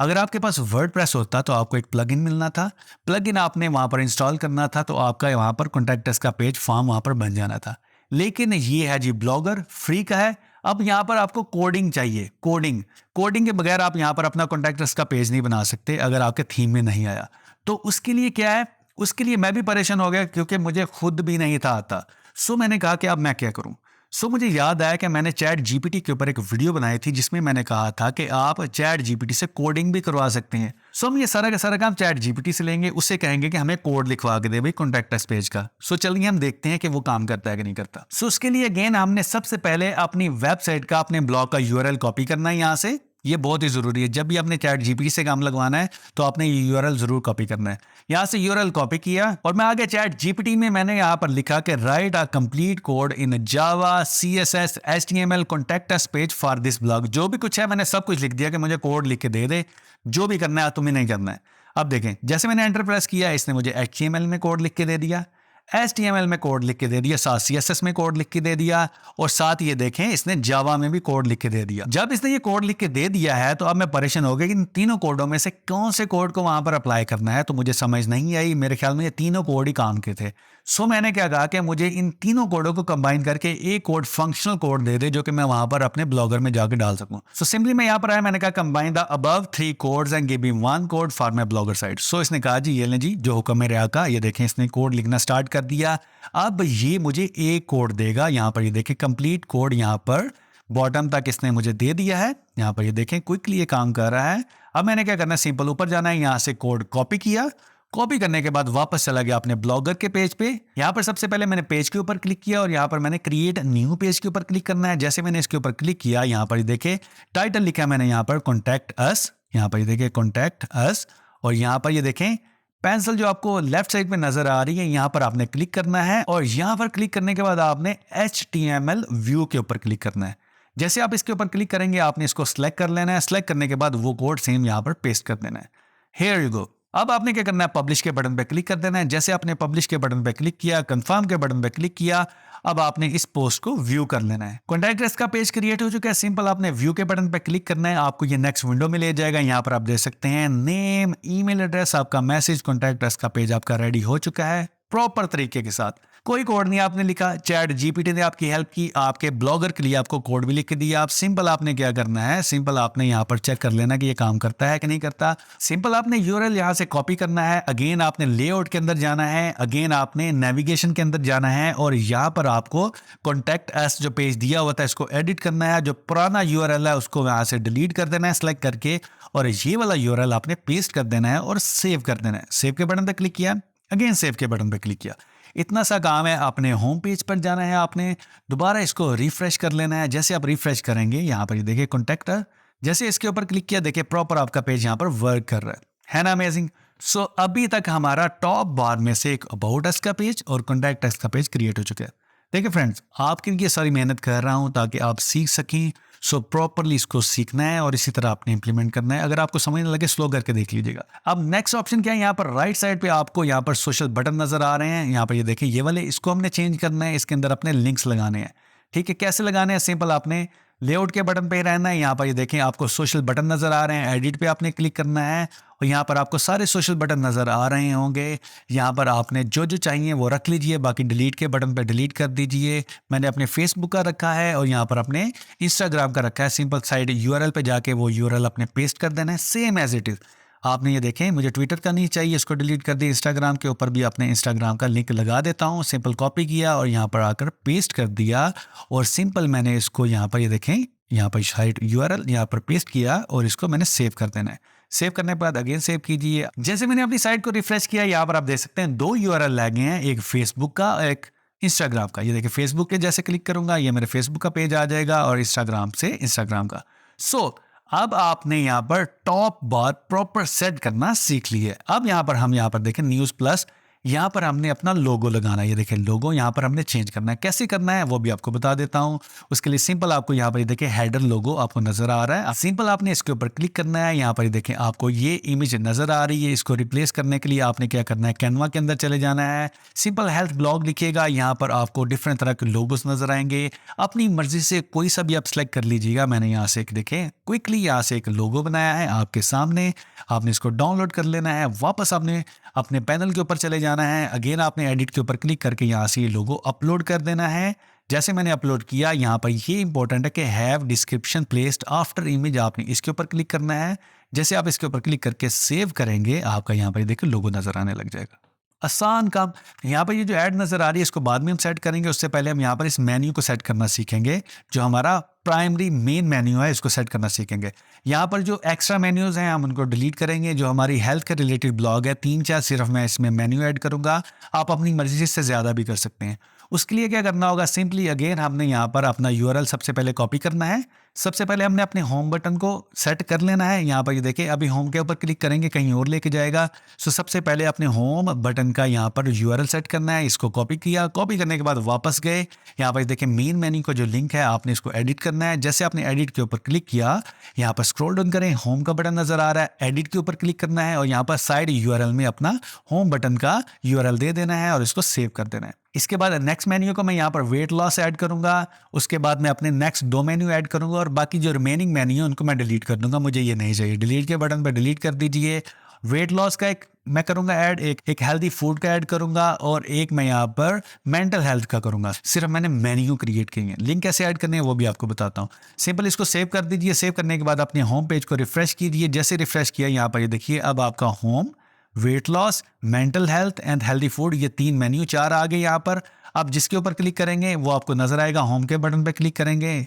अगर आपके पास वर्डप्रेस होता तो आपको एक प्लगइन मिलना था, प्लगइन आपने वहां पर इंस्टॉल करना था तो आपका वहां पर कॉन्टैक्ट अस का पेज फॉर्म वहां पर बन जाना था। लेकिन ये है जी ब्लॉगर, फ्री का है। अब यहाँ पर आपको कोडिंग चाहिए। कोडिंग के बगैर आप यहाँ पर अपना कॉन्टैक्ट अस का पेज नहीं बना सकते अगर आपके थीम में नहीं आया। तो उसके लिए क्या है, उसके लिए मैं भी परेशान हो गया क्योंकि मुझे खुद भी नहीं था आता। सो मैंने कहा कि अब मैं क्या करूं। सो मुझे याद आया कि मैंने चैट जीपीटी के ऊपर एक वीडियो बनाई थी जिसमें मैंने कहा था कि आप चैट जीपीटी से कोडिंग भी करवा सकते हैं। सो हम ये सारा का सारा काम चैट जीपीटी से लेंगे, उससे कहेंगे कि हमें कोड लिखवा के दे भाई कॉन्टैक्ट अस पेज का। सो चलिए हम देखते हैं कि वो काम करता है कि नहीं करता। सो उसके लिए अगेन हमने सबसे पहले अपनी वेबसाइट का, अपने ब्लॉग का यूआरएल कॉपी करना है यहाँ से। ये बहुत ही जरूरी है। जब भी आपने चैट जीपीटी से काम लगवाना है तो आपने ये यूआरएल जरूर कॉपी करना है। यहाँ से यूआरएल कॉपी किया और मैं आगे चैट जीपीटी में मैंने यहाँ पर लिखा कि right a complete code in Java CSS HTML contact us page for this blog. जो भी कुछ है मैंने सब कुछ लिख दिया कि मुझे कोड लिख के दे दे, जो भी करना है तुम्हें नहीं करना है। अब देखें, जैसे मैंने एंटर प्रेस किया, इसने मुझे HTML में कोड लिख के दे दिया, HTML में कोड लिख के दे दिया, साथ CSS में कोड लिख के दे दिया, और साथ ये देखें इसने जावा में भी कोड लिख के दे दिया। जब इसने ये कोड लिख के दे दिया है तो अब मैं परेशान हो गया कि इन तीनों कोडों में से कौन से कोड को वहां पर अप्लाई करना है, तो मुझे समझ नहीं आई। मेरे ख्याल में ये तीनों कोड ही काम के थे। सो मैंने क्या कहा कि मुझे इन तीनों कोडों को कंबाइन करके एक कोड, फंक्शनल कोड दे दे, जो कि मैं वहां पर अपने ब्लॉगर में जाकर डाल सकूं। सो सिंपली मैं यहाँ पर आया, मैंने कहा combine the above 3 codes and give me 1 code for my Blogger site. So इसने कहा जी ये लें जी, जो हुक्म मेरे आका। ये देखें इसने कोड लिखना स्टार्ट कर दिया। अब ये मुझे एक कोड देगा। यहाँ पर ये देखें कंप्लीट कोड यहाँ पर बॉटम तक इसने मुझे दे दिया है। यहाँ पर ये देखें क्विकली ये काम कर रहा है। अब मैंने क्या करना है, सिंपल ऊपर जाना है, यहाँ से कोड कॉपी किया। कॉपी करने के बाद वापस चला गया अपने ब्लॉगर के पेज पे। यहाँ पर सबसे पहले मैंने पेज के ऊपर क्लिक किया और यहाँ पर मैंने क्रिएट न्यू पेज के ऊपर क्लिक करना है। जैसे मैंने इसके ऊपर क्लिक किया, यहाँ पर देखे टाइटल लिखा है मैंने यहाँ पर कॉन्टैक्ट अस। यहाँ पर देखे कॉन्टैक्ट अस, और यहाँ पर ये देखें पेंसिल जो आपको लेफ्ट साइड पे नजर आ रही है, यहाँ पर आपने क्लिक करना है, और यहाँ पर क्लिक करने के बाद आपने HTML व्यू के ऊपर क्लिक करना है। जैसे आप इसके ऊपर क्लिक करेंगे, आपने इसको सिलेक्ट कर लेना है। सिलेक्ट करने के बाद वो कोड सेम यहाँ पर पेस्ट कर देना है। Here you go. अब आपने क्या करना है, पब्लिश के बटन पे क्लिक कर देना है। जैसे आपने पब्लिश के बटन पे क्लिक किया, कंफर्म के बटन पे क्लिक किया, अब आपने इस पोस्ट को व्यू कर लेना है। कॉन्टैक्ट अस का पेज क्रिएट हो चुका है। सिंपल आपने व्यू के बटन पे क्लिक करना है, आपको ये नेक्स्ट विंडो में ले जाएगा। यहाँ पर आप देख सकते हैं नेम, ईमेल एड्रेस, आपका मैसेज, कॉन्टैक्ट अस का पेज आपका रेडी हो चुका है प्रॉपर तरीके के साथ। कोई कोड नहीं आपने लिखा, चैट GPT ने आपकी हेल्प की, आपके ब्लॉगर के लिए आपको कोड भी लिख के दिया। आप सिंपल आपने क्या करना है, सिंपल आपने यहाँ पर चेक कर लेना कि ये काम करता है कि नहीं करता। सिंपल आपने URL यहाँ से कॉपी करना है। अगेन आपने लेआउट के अंदर जाना है, अगेन आपने नेविगेशन के अंदर जाना है, और यहाँ पर आपको कॉन्टैक्ट अस जो पेज दिया हुआ था इसको एडिट करना है। जो पुराना URL है उसको यहाँ से डिलीट कर देना है सेलेक्ट करके, और ये वाला URL आपने पेस्ट कर देना है और सेव कर देना है। सेव के बटन पर क्लिक किया, अगेन सेव के बटन पर क्लिक किया। इतना सा काम है। अपने होम पेज पर जाना है, आपने दोबारा इसको रिफ्रेश कर लेना है। जैसे आप रिफ्रेश करेंगे, यहाँ पर देखिए कॉन्टैक्टर, जैसे इसके ऊपर क्लिक किया, देखिए प्रॉपर आपका पेज यहाँ पर वर्क कर रहा है ना। अमेजिंग। सो अभी तक हमारा टॉप बार में से एक अबाउट अस का पेज और कॉन्टैक्ट अस का पेज क्रिएट हो चुका है। देखिए फ्रेंड्स, आपके लिए सारी मेहनत कर रहा हूँ ताकि आप सीख सकें। सो प्रॉपरली इसको सीखना है और इसी तरह आपने इंप्लीमेंट करना है। अगर आपको समझ न लगे, स्लो करके देख लीजिएगा। अब नेक्स्ट ऑप्शन क्या है, यहाँ पर राइट साइड पे आपको यहाँ पर सोशल बटन नजर आ रहे हैं। यहाँ पर ये देखिए ये वाले, इसको हमने चेंज करना है। इसके अंदर अपने लिंक्स लगाने हैं। ठीक है, कैसे लगाने हैं, सिंपल आपने लेआउट के बटन पे ही रहना है। यहाँ पर ये देखें आपको सोशल बटन नजर आ रहे हैं, एडिट पे आपने क्लिक करना है, और यहाँ पर आपको सारे सोशल बटन नजर आ रहे होंगे। यहाँ पर आपने जो जो चाहिए वो रख लीजिए, बाकी डिलीट के बटन पे डिलीट कर दीजिए। मैंने अपने फेसबुक का रखा है और यहाँ पर अपने इंस्टाग्राम का रखा है। सिंपल साइड URL पे जाके वो URL अपने पेस्ट कर देना है, सेम एज इट इज। आपने ये देखें, मुझे ट्विटर का नहीं चाहिए, इसको डिलीट कर दिया। इंस्टाग्राम के ऊपर भी अपने इंस्टाग्राम का लिंक लगा देता हूँ। सिंपल कॉपी किया और यहाँ पर आकर पेस्ट कर दिया, और सिंपल मैंने इसको यहाँ पर ये देखें, यहाँ पर साइट URL यहाँ पर पेस्ट किया और इसको मैंने सेव कर देना है। सेव करने के बाद अगेन सेव कीजिए। जैसे मैंने अपनी साइट को रिफ्रेश किया, यहाँ पर आप देख सकते हैं 2 URL लगे हैं, एक फेसबुक का, एक इंस्टाग्राम का। ये देखिए फेसबुक के जैसे क्लिक करूंगा, ये मेरे फेसबुक का पेज आ जाएगा, और इंस्टाग्राम से इंस्टाग्राम का। सो अब आपने यहाँ पर टॉप बार प्रॉपर सेट करना सीख ली है। अब यहाँ पर हम यहाँ पर देखें न्यूज़ प्लस, यहाँ पर हमने अपना लोगो लगाना है। ये देखें लोगो यहाँ पर हमने चेंज करना है। कैसे करना है वो भी आपको बता देता हूँ। उसके लिए सिंपल आपको यहाँ पर ये देखें हेडर लोगो आपको नजर आ रहा है। सिंपल आपने इसके ऊपर क्लिक करना है। यहाँ पर देखें आपको ये इमेज नजर आ रही है। इसको रिप्लेस करने के लिए आपने क्या करना है, कैनवा के अंदर चले जाना है। सिंपल हेल्थ ब्लॉग लिखिएगा, यहाँ पर आपको डिफरेंट तरह के लोगोस नजर आएंगे। अपनी मर्जी से कोई सा भी आप सिलेक्ट कर लीजिएगा। मैंने यहाँ से देखें क्विकली यहाँ से एक लोगो बनाया है आपके सामने। आपने इसको डाउनलोड कर लेना है। वापस आपने अपने पैनल के ऊपर चले जाना है। अगेन आपने एडिट के ऊपर क्लिक करके यहाँ से ये लोगो अपलोड कर देना है। जैसे मैंने अपलोड किया, यहाँ पर ये इंपॉर्टेंट है कि have description placed after image, आपने इसके ऊपर क्लिक करना है। जैसे आप इसके ऊपर क्लिक करके सेव करेंगे, आपका यहाँ पर देखिए लोगो नजर आने लग जाएगा। आसान काम। यहाँ पर ये जो ऐड नजर आ रही है इसको बाद में हम सेट करेंगे। उससे पहले हम यहाँ पर इस मेन्यू को सेट करना सीखेंगे। जो हमारा प्राइमरी मेन मेन्यू है इसको सेट करना सीखेंगे। यहाँ पर जो एक्स्ट्रा मेन्यूज हैं हम उनको डिलीट करेंगे। जो हमारी हेल्थ के रिलेटेड ब्लॉग है 3-4 सिर्फ मैं इसमें मेन्यू ऐड करूंगा। आप अपनी मर्जी से ज़्यादा भी कर सकते हैं। उसके लिए क्या करना होगा, सिंपली अगेन हमने यहाँ पर अपना URL सबसे पहले कॉपी करना है। सबसे पहले हमने अपने होम बटन को सेट कर लेना है। यहाँ पर ये देखिए, अभी होम के ऊपर क्लिक करेंगे कहीं और लेके जाएगा। सो सबसे पहले अपने होम बटन का यहाँ पर यूआरएल सेट करना है। इसको कॉपी किया, कॉपी करने के बाद वापस गए। यहाँ पर देखिए मेन मेन्यू का जो लिंक है आपने इसको एडिट करना है। जैसे आपने एडिट के ऊपर क्लिक किया, यहाँ पर स्क्रॉल डाउन करें, होम का बटन नजर आ रहा है, एडिट के ऊपर क्लिक करना है और यहाँ पर साइड यूआरएल में अपना होम बटन का यूआरएल दे देना है और इसको सेव कर देना है। इसके बाद नेक्स्ट मेन्यू को मैं यहाँ पर वेट लॉस ऐड करूंगा। उसके बाद मैं अपने नेक्स्ट 2 मेन्यू ऐड करूंगा और बाकी जो रिमेनिंग मेन्यू है उनको मैं डिलीट कर दूंगा, मुझे ये नहीं चाहिए। डिलीट के बटन पर डिलीट कर दीजिए। वेट लॉस का एक मैं करूंगा ऐड, एक हेल्दी फूड का ऐड करूंगा और एक मैं यहाँ पर मेंटल हेल्थ का करूंगा। सिर्फ मैंने मेन्यू क्रिएट किए हैं, लिंक कैसे ऐड करने हैं वो भी आपको बताता हूँ। सिंपल इसको सेव कर दीजिए। सेव करने के बाद अपने होम पेज को रिफ्रेश कीजिए। जैसे रिफ्रेश किया, यहाँ पर ये देखिए अब आपका home, weight loss, mental health and healthy food, ये 3 मेन्यू 4 आ गए यहाँ पर। आप जिसके ऊपर क्लिक करेंगे वो आपको नजर आएगा। होम के बटन पे क्लिक करेंगे,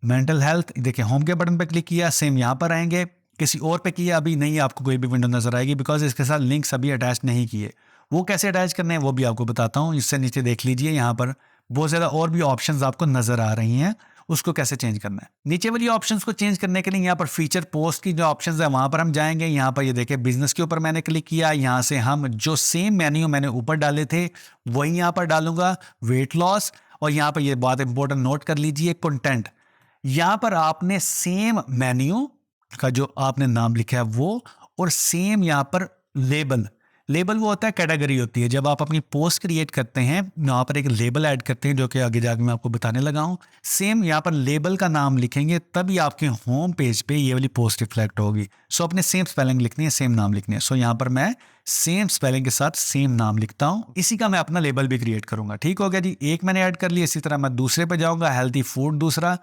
मेंटल हेल्थ, देखिए होम के बटन पे क्लिक किया, सेम यहाँ पर आएंगे। किसी और पे किया अभी नहीं, आपको कोई भी विंडो नजर आएगी बिकॉज इसके साथ लिंक्स अभी अटैच नहीं किए। वो कैसे अटैच करने हैं वो भी आपको बताता हूँ। इससे नीचे देख लीजिए, यहाँ पर बहुत ज़्यादा और भी ऑप्शंस आपको नजर आ रही हैं, उसको कैसे चेंज करना है। नीचे वाली ऑप्शंस को चेंज करने के लिए यहाँ पर फीचर पोस्ट की जो ऑप्शंस है वहां पर हम जाएंगे। यहाँ पर ये देखिए बिजनेस के ऊपर मैंने क्लिक किया, यहाँ से हम जो सेम मेन्यू मैंने ऊपर डाले थे वही यहाँ पर डालूंगा, वेट लॉस। और यहाँ पर ये बात इंपॉर्टेंट नोट कर लीजिए, कंटेंट, यहाँ पर आपने सेम मेन्यू का जो आपने नाम लिखा है वो, और सेम यहाँ पर लेबल, लेबल वो होता है कैटेगरी होती है। जब आप अपनी पोस्ट क्रिएट करते हैं यहाँ पर एक लेबल ऐड करते हैं जो कि आगे जाके मैं आपको बताने लगा हूँ। सेम यहाँ पर लेबल का नाम लिखेंगे तभी आपके होम पेज पे ये वाली पोस्ट रिफ्लेक्ट होगी। सो अपने सेम स्पेलिंग लिखनी है, सेम नाम लिखनी है। सो यहाँ पर मैं सेम स्पेलिंग के साथ सेम नाम लिखता हूँ, इसी का मैं अपना लेबल भी क्रिएट करूंगा। ठीक हो गया जी, एक मैंने ऐड कर लिया। इसी तरह मैं दूसरे पे जाऊंगा, हेल्थी फूड दूसरा।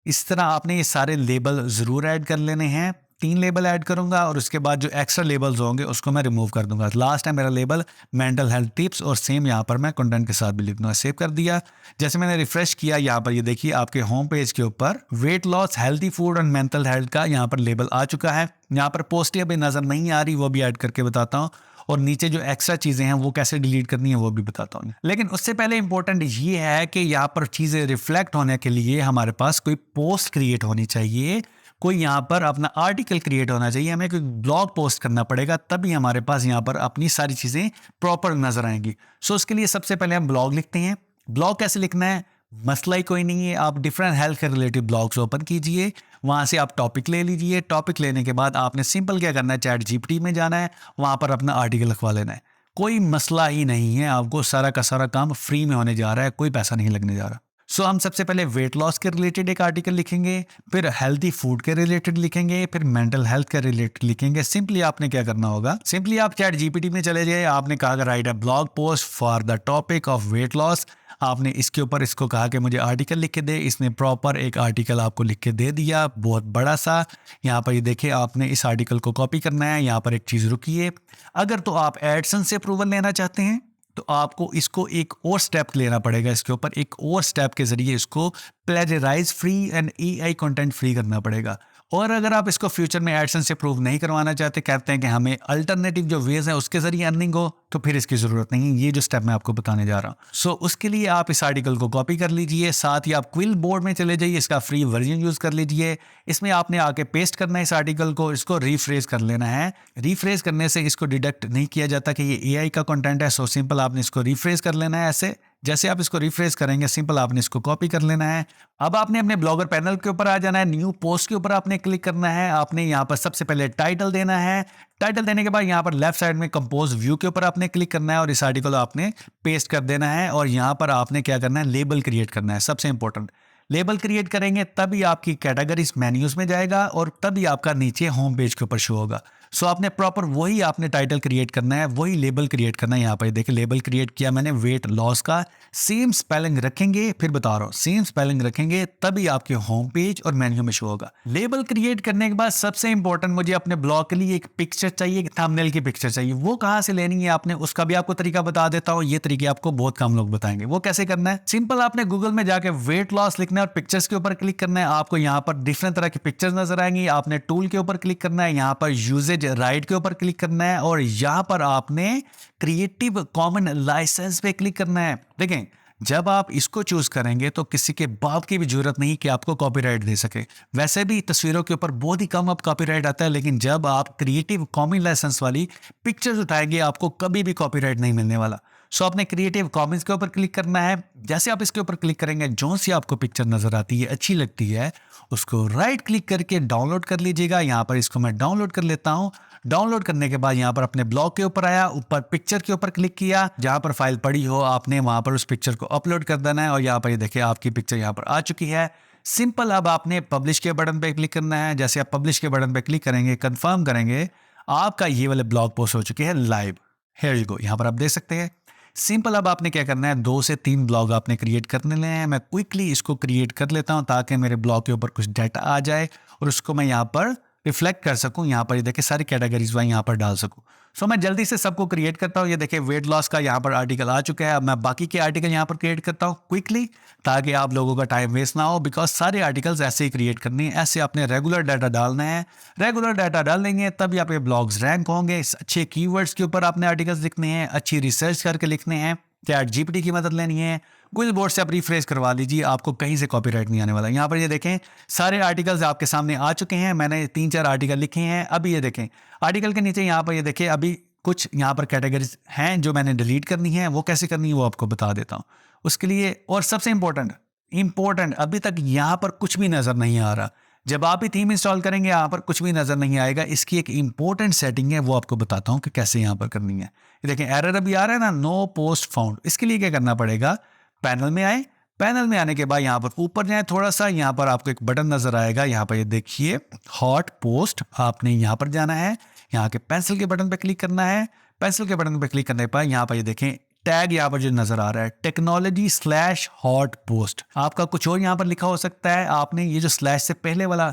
इस तरह आपने ये सारे लेबल जरूर ऐड कर लेने हैं। 3 लेबल ऐड करूंगा और उसके बाद जो एक्स्ट्रा लेबल्स होंगे उसको मैं रिमूव कर दूंगा। लास्ट है मेरा लेबल मेंटल हेल्थ टिप्स और सेम यहाँ पर मैं कंटेंट के साथ भी लिख दूंगा। सेव कर दिया। जैसे मैंने रिफ्रेश किया, यहाँ पर ये देखिए आपके होम पेज के ऊपर वेट लॉस, हेल्थी फूड और मेंटल हेल्थ का यहाँ पर लेबल आ चुका है। यहाँ पर पोस्ट अभी नजर नहीं आ रही, वो भी ऐड करके बताता हूँ। और नीचे जो एक्स्ट्रा चीजें हैं वो कैसे डिलीट करनी है वो भी बताता हूँ। लेकिन उससे पहले इंपॉर्टेंट ये है कि यहाँ पर चीजें रिफ्लेक्ट होने के लिए हमारे पास कोई पोस्ट क्रिएट होनी चाहिए, कोई यहाँ पर अपना आर्टिकल क्रिएट होना चाहिए, हमें कोई ब्लॉग पोस्ट करना पड़ेगा, तभी हमारे पास यहाँ पर अपनी सारी चीजें प्रॉपर नजर आएंगी। सो उसके लिए सबसे पहले हम ब्लॉग लिखते हैं। ब्लॉग कैसे लिखना है, मसला ही कोई नहीं है। आप डिफरेंट हेल्थ के रिलेटेड ब्लॉग्स ओपन कीजिए, वहां से आप टॉपिक ले लीजिए। टॉपिक लेने के बाद आपने सिंपल क्या करना है, चैट जीपीटी में जाना है, वहां पर अपना आर्टिकल लिखवा लेना है। कोई मसला ही नहीं है, आपको सारा का सारा काम फ्री में होने जा रहा है, कोई पैसा नहीं लगने जा रहा। सो हम सबसे पहले वेट लॉस के रिलेटेड एक आर्टिकल लिखेंगे, फिर हेल्थी फूड के रिलेटेड लिखेंगे, फिर मेंटल हेल्थ के रिलेटेड लिखेंगे। सिंपली आपने क्या करना होगा, सिंपली आप चैट जीपीटी में चले जाइए, आपने कहा right a blog post for the topic of weight loss. आपने इसके ऊपर इसको कहा कि मुझे आर्टिकल लिख के दे, इसने प्रॉपर एक आर्टिकल आपको लिख के दे दिया, बहुत बड़ा सा। यहाँ पर ये देखिए आपने इस आर्टिकल को कॉपी करना है। यहाँ पर एक चीज रुकिए, अगर तो आप एडसेंस से अप्रूवल लेना चाहते हैं तो आपको इसको एक और स्टेप लेना पड़ेगा, इसके ऊपर एक और स्टेप के जरिए इसको plagiarise free and AI content free करना पड़ेगा। और अगर आप इसको फ्यूचर में एडसेंस से प्रूव नहीं करवाना चाहते, कहते हैं कि हमें अल्टरनेटिव जो वेज है उसके जरिए अर्निंग हो, तो फिर इसकी जरूरत नहीं है। ये जो स्टेप मैं आपको बताने जा रहा हूँ। सो उसके लिए आप इस आर्टिकल को कॉपी कर लीजिए, साथ ही आप क्विल बोर्ड में चले जाइए, इसका फ्री वर्जन यूज कर लीजिए। इसमें आपने आके पेस्ट करना है इस आर्टिकल को, इसको रिफ्रेश कर लेना है। रिफ्रेश करने से इसको डिडक्ट नहीं किया जाता कि ये एआई का कंटेंट है। सो सिंपल आपने इसको रिफ्रेश कर लेना है। ऐसे जैसे आप इसको रिफ्रेश करेंगे, सिंपल आपने इसको कॉपी कर लेना है। अब आपने अपने ब्लॉगर पैनल के ऊपर आ जाना है, न्यू पोस्ट के ऊपर आपने क्लिक करना है। आपने यहाँ पर सबसे पहले टाइटल देना है। टाइटल देने के बाद यहाँ पर लेफ्ट साइड में कंपोज व्यू के ऊपर आपने क्लिक करना है और इस आर्टिकल को आपने पेस्ट कर देना है। और यहाँ पर आपने क्या करना है, लेबल क्रिएट करना है। सबसे इंपॉर्टेंट, लेबल क्रिएट करेंगे तभी आपकी कैटेगरीज मेन्यूज में जाएगा और तभी आपका नीचे होम पेज के ऊपर शो होगा। सो आपने प्रॉपर वही आपने टाइटल क्रिएट करना है, वही लेबल क्रिएट करना है। यहाँ पर देखिए लेबल क्रिएट किया मैंने वेट लॉस का, सेम स्पेलिंग रखेंगे, फिर बता रहा हूँ सेम स्पेलिंग रखेंगे तभी आपके होम पेज और मेन्यू में शो होगा। लेबल क्रिएट करने के बाद सबसे इंपॉर्टेंट, मुझे अपने ब्लॉग के लिए एक पिक्चर चाहिए, एक थंबनेल की पिक्चर चाहिए। वो कहाँ से लेनी है आपने, उसका भी आपको तरीका बता देता हूँ। ये तरीके आपको बहुत कम लोग बताएंगे। वो कैसे करना है, सिंपल आपने गूगल में जाके वेट लॉस लिखना है और पिक्चर्स के ऊपर क्लिक करना है। आपको यहाँ पर डिफरेंट तरह की पिक्चर्स नजर आएंगी। आपने टूल के ऊपर क्लिक करना है, यहाँ पर यूजेज राइट के ऊपर क्लिक करना है और यहाँ पर आपने क्रिएटिव कॉमन लाइसेंस पे क्लिक करना है। देखें जब आप इसको चूज करेंगे तो किसी के बाप की भी जरूरत नहीं कि आपको कॉपीराइट दे सके। वैसे भी तस्वीरों के ऊपर बहुत ही कम अब कॉपीराइट आता है, लेकिन जब आप क्रिएटिव कॉमन लाइसेंस वाली पिक्चर्स उठाएंगे आपको कभी भी कॉपीराइट नहीं मिलने वाला। सो आपने क्रिएटिव कॉमन्स के ऊपर क्लिक करना है। जैसे आप इसके ऊपर क्लिक करेंगे, जो सी आपको पिक्चर नजर आती है, अच्छी लगती है, उसको राइट क्लिक करके डाउनलोड कर लीजिएगा। यहाँ पर इसको मैं डाउनलोड कर लेता हूँ। डाउनलोड करने के बाद यहाँ पर अपने ब्लॉग के ऊपर आया, ऊपर पिक्चर के ऊपर क्लिक किया, जहाँ पर फाइल पड़ी हो आपने वहां पर उस पिक्चर को अपलोड कर देना है। और यहाँ पर ये देखिए आपकी पिक्चर यहाँ पर आ चुकी है। सिंपल, अब आपने पब्लिश के बटन पे क्लिक करना है। जैसे आप पब्लिश के बटन पे क्लिक करेंगे, कंफर्म करेंगे, आपका ये वाले ब्लॉग पोस्ट हो चुके हैं लाइव। हियर यू गो, यहाँ पर आप देख सकते हैं। सिंपल, अब आपने क्या करना है, 2 से 3 ब्लॉग आपने क्रिएट करने लेने हैं। मैं क्विकली इसको क्रिएट कर लेता हूं ताकि मेरे ब्लॉग के ऊपर कुछ डाटा आ जाए और उसको मैं यहाँ पर रिफ्लेक्ट कर सकूं। यहाँ पर ये देखिए सारी कैटेगरीज मैं यहाँ पर डाल सकूं। सो मैं जल्दी से सबको क्रिएट करता हूँ। ये देखिए वेट लॉस का यहाँ पर आर्टिकल आ चुका है। अब मैं बाकी के आर्टिकल यहाँ पर क्रिएट करता हूँ क्विकली, ताकि आप लोगों का टाइम वेस्ट ना हो। बिकॉज सारे आर्टिकल्स ऐसे ही क्रिएट करने हैं, ऐसे आपने रेगुलर डाटा डालना है। रेगुलर डाटा डाल देंगे तभी आपके ब्लॉग्स रैंक होंगे। अच्छे कीवर्ड्स के ऊपर आपने आर्टिकल्स लिखने हैं, अच्छी रिसर्च करके लिखने हैं। चैट जीपीटी की मदद लेनी है, गूगल बोर्ड से आप रिफ्रेश करवा लीजिए, आपको कहीं से कॉपीराइट नहीं आने वाला। यहाँ पर ये देखें सारे आर्टिकल्स आपके सामने आ चुके हैं। मैंने 3-4 आर्टिकल लिखे हैं। अभी ये देखें आर्टिकल के नीचे यहाँ पर ये देखें अभी कुछ यहाँ पर कैटेगरीज हैं जो मैंने डिलीट करनी है। वो कैसे करनी है वो आपको बता देता हूँ उसके लिए। और सबसे इंपॉर्टेंट अभी तक यहाँ पर कुछ भी नजर नहीं आ रहा। जब आप ही थीम इंस्टॉल करेंगे यहाँ पर कुछ भी नजर नहीं आएगा। इसकी एक इंपॉर्टेंट सेटिंग है, वो आपको बताता हूँ कि कैसे यहाँ पर करनी है। ये देखें एरर अभी आ रहा है ना, नो पोस्ट फाउंड। इसके लिए क्या करना पड़ेगा, पैनल में आए। पैनल में आने के बाद यहाँ पर ऊपर जाए थोड़ा सा, यहाँ पर आपको एक बटन नजर आएगा। यहाँ पर ये देखिए हॉट पोस्ट, आपने यहाँ पर जाना है। यहाँ के पेंसिल के बटन पर क्लिक करना है। पेंसिल के बटन पर क्लिक करने पर यहाँ पर ये देखें टैग यहाँ पर जो नजर आ रहा है टेक्नोलॉजी/हॉट पोस्ट। आपका कुछ और यहाँ पर लिखा हो सकता है। आपने ये जो स्लैश से पहले वाला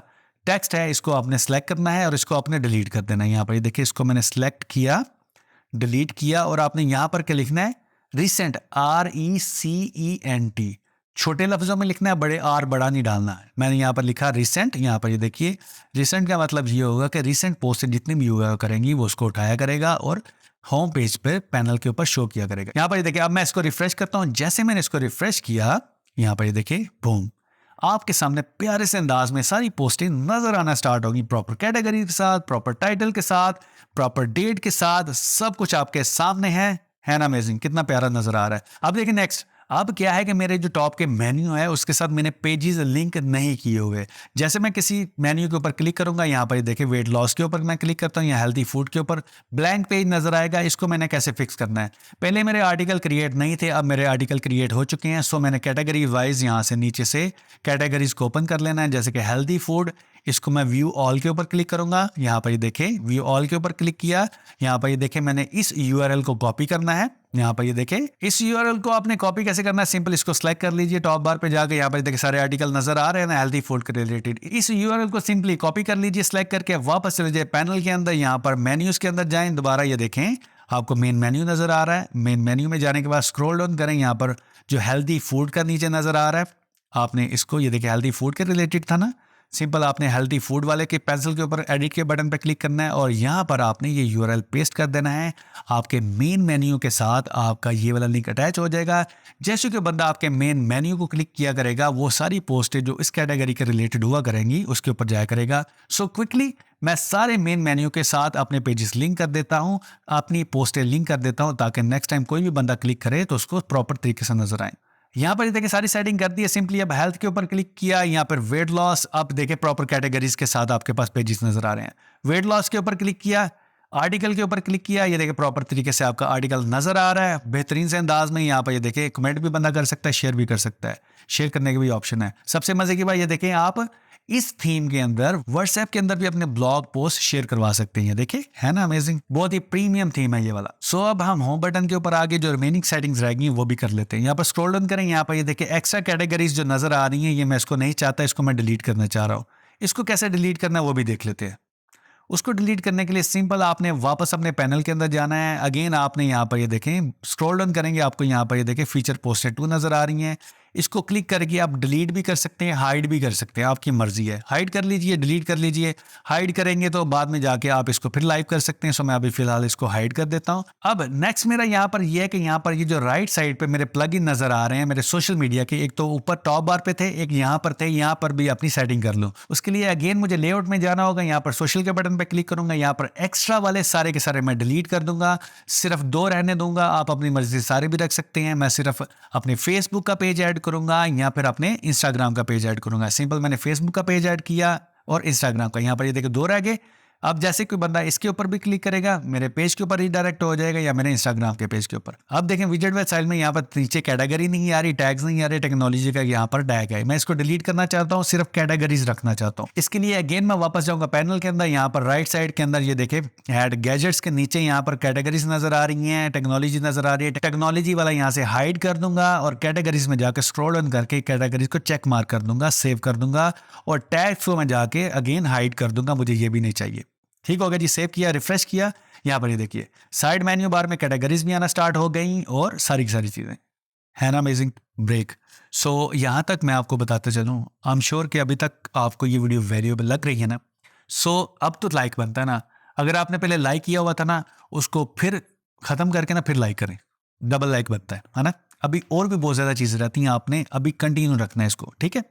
टेक्स्ट है इसको आपने सेलेक्ट करना है और इसको आपने डिलीट कर देना है। यहाँ पर ये देखिए इसको मैंने सेलेक्ट किया, डिलीट किया, और आपने यहाँ पर क्या लिखना है, रिसेंट, RECENT। छोटे लफ्जों में लिखना है, बड़े आर बड़ा नहीं डालना है। मैंने यहाँ पर लिखा रिसेंट। यहाँ पर ये देखिए रिसेंट का मतलब ये होगा कि रिसेंट पोस्ट जितनी भी हुआ करेंगी वो उसको उठाया करेगा और होम पेज पे पैनल के ऊपर शो किया करेगा। यहाँ पर ये देखिए अब मैं इसको रिफ्रेश करता हूँ। जैसे मैंने इसको रिफ्रेश किया, यहाँ पर ये देखिए बूम, आपके सामने प्यारे से अंदाज में सारी पोस्टें नजर आना स्टार्ट होगी, प्रॉपर कैटेगरी के साथ, प्रॉपर टाइटल के साथ, प्रॉपर डेट के साथ, सब कुछ आपके सामने है ना। अमेजिंग, कितना प्यारा नजर आ रहा है। अब देखिए नेक्स्ट, अब क्या है कि मेरे जो टॉप के मेन्यू है उसके साथ मैंने पेजेस लिंक नहीं किए हुए। जैसे मैं किसी मेन्यू के ऊपर क्लिक करूंगा, यहाँ पर देखिए वेट लॉस के ऊपर मैं क्लिक करता हूँ, यहाँ हेल्थी फूड के ऊपर ब्लैंक पेज नजर आएगा। इसको मैंने कैसे फिक्स करना है, पहले मेरे आर्टिकल क्रिएट नहीं थे, अब मेरे आर्टिकल क्रिएट हो चुके हैं। सो मैंने कैटेगरी वाइज यहाँ से नीचे से कैटेगरीज को ओपन कर लेना है। जैसे कि हेल्थी फूड, इसको मैं व्यू ऑल के ऊपर क्लिक करूंगा। यहाँ पर ये देखे व्यू ऑल के ऊपर क्लिक किया। यहाँ पर ये देखे मैंने इस यूआरएल को कॉपी करना है। यहाँ पर ये देखे इस यूआरएल को आपने कॉपी कैसे करना है, सिंपल इसको सेलेक्ट कर लीजिए टॉप बार पे जाके। यहाँ पर देखिए सारे आर्टिकल नजर आ रहे हैं ना हेल्थी फूड के रिलेटेड। इस यूआरएल को सिंपली कॉपी कर लीजिए, सेलेक्ट करके वापस चले जाए पैनल के अंदर। यहाँ पर मेन्यूज के अंदर जाएं, दोबारा ये देखें आपको मेन मेन्यू नजर आ रहा है। मेन मेन्यू में जाने के बाद स्क्रॉल डाउन करें, यहाँ पर जो हेल्थी फूड का नीचे नजर आ रहा है, आपने इसको, ये देखिए हेल्थी फूड के रिलेटेड था ना, सिंपल आपने हेल्थी फूड वाले के पेंसिल के ऊपर एडिट के बटन पर क्लिक करना है और यहाँ पर आपने ये यूआरएल पेस्ट कर देना है। आपके मेन मेन्यू के साथ आपका ये वाला लिंक अटैच हो जाएगा। जैसे कि बंदा आपके मेन मेन्यू को क्लिक किया करेगा, वो सारी पोस्टें जो इस कैटेगरी के रिलेटेड हुआ करेंगी उसके ऊपर जाया करेगा। सो क्विकली मैं सारे मेन मेन्यू के साथ अपने पेजेस लिंक कर देता हूँ, अपनी पोस्टें लिंक कर देता हूँ, ताकि नेक्स्ट टाइम कोई भी बंदा क्लिक करे तो उसको प्रॉपर तरीके से नजर आए। यहाँ पर देखिए सारी सेटिंग कर दी है। सिंपली अब हेल्थ के ऊपर क्लिक किया, यहाँ पर वेट लॉस, अब देखिए प्रॉपर कैटेगरीज के साथ आपके पास पेजेस नजर आ रहे हैं। वेट लॉस के ऊपर क्लिक किया, आर्टिकल के ऊपर क्लिक किया, ये देखिए प्रॉपर तरीके से आपका आर्टिकल नजर आ रहा है बेहतरीन से अंदाज में। यहाँ पर ये देखिए कमेंट भी बंदा कर सकता है, शेयर भी कर सकता है, शेयर करने के भी ऑप्शन है। सबसे मजे की बात ये देखें, आप इस थीम के अंदर व्हाट्सएप के अंदर भी अपने ब्लॉग पोस्ट शेयर करवा सकते हैं। देखिए है ना अमेजिंग, बहुत ही प्रीमियम थीम है ये वाला। सो अब हम होम बटन के ऊपर आगे जो रिमेनिंग सेटिंग्स रहेंगी वो भी कर लेते हैं। यहाँ पर स्क्रॉल डाउन करें, यहाँ पर ये देखिए एक्स्ट्रा कैटेगरीज जो नजर आ रही हैं, ये मैं इसको नहीं चाहता, इसको मैं डिलीट करना चाह रहा हूँ। इसको कैसे डिलीट करना है वो भी देख लेते हैं। उसको डिलीट करने के लिए सिंपल आपने वापस अपने पैनल के अंदर जाना है। अगेन आपने यहाँ पर ये देखें स्क्रॉल डाउन करेंगे, आपको यहाँ पर ये देखें फीचर पोस्टेड 2 नजर आ रही हैं। इसको क्लिक करके आप डिलीट भी कर सकते हैं, हाइड भी कर सकते हैं, आपकी मर्जी है। हाइड कर लीजिए, डिलीट कर लीजिए। हाइड करेंगे तो बाद में जाके आप इसको फिर लाइव कर सकते हैं। सो मैं अभी फिलहाल इसको हाइड कर देता हूं। अब नेक्स्ट मेरा यहाँ पर यह है कि यहाँ पर ये जो राइट साइड पे मेरे प्लग इन नजर आ रहे हैं मेरे सोशल मीडिया के, एक तो ऊपर टॉप बार पे थे, एक यहाँ पर थे, यहाँ पर भी अपनी सेटिंग कर लूँ। उसके लिए अगेन मुझे लेआउट में जाना होगा, यहाँ पर सोशल के बटन पे क्लिक करूंगा, यहाँ पर एक्स्ट्रा वाले सारे के सारे मैं डिलीट कर दूंगा, सिर्फ 2 रहने दूंगा। आप अपनी मर्जी से सारे भी रख सकते हैं। मैं सिर्फ अपने फेसबुक का पेज ऐड करूंगा या फिर अपने इंस्टाग्राम का पेज ऐड करूंगा। सिंपल, मैंने फेसबुक का पेज ऐड किया और इंस्टाग्राम का। यहाँ पर ये देखिए 2 रह गए। अब जैसे कोई बंदा इसके ऊपर भी क्लिक करेगा, मेरे पेज के ऊपर ही डायरेक्ट हो जाएगा या मेरे इंस्टाग्राम के पेज के ऊपर। अब देखें विजेट वेब साइड में यहाँ पर नीचे कैटेगरी नहीं आ रही, टैग्स नहीं आ रहे, टेक्नोलॉजी का यहाँ पर टैग है। मैं इसको डिलीट करना चाहता हूँ, सिर्फ कैटेगरीज रखना चाहता हूँ। इसके लिए अगेन मैं वापस जाऊंगा पैनल के अंदर, यहाँ पर राइट साइड के अंदर ये देखे ऐड गैजेट्स के नीचे यहाँ पर कैटेगरीज नजर आ रही है, टेक्नोलॉजी नजर आ रही है। टेक्नोलॉजी वाला यहाँ से हाइड कर दूंगा और कैटेगरीज में जाकर स्क्रॉल ऑन करके कैटेगरीज को चेक मार्क कर दूंगा, सेव कर दूंगा और टैग्स को मैं जाके अगेन हाइड कर दूंगा, मुझे ये भी नहीं चाहिए। ठीक हो गया जी। सेव किया, रिफ्रेश किया, यहाँ पर ये देखिए साइड मेन्यू बार में कैटेगरीज भी आना स्टार्ट हो गई और सारी की सारी चीज़ें, है ना अमेजिंग ब्रेक। सो यहाँ तक मैं आपको बताते चलूँ, आई एम श्योर कि अभी तक आपको ये वीडियो वैल्यूएबल लग रही है ना। सो अब तो लाइक बनता है ना। अगर आपने पहले लाइक किया हुआ था ना, उसको फिर ख़त्म करके ना फिर लाइक करें, डबल लाइक बनता है ना। अभी और भी बहुत ज़्यादा चीज़ें रहती हैं, आपने अभी कंटिन्यू रखना है इसको, ठीक है।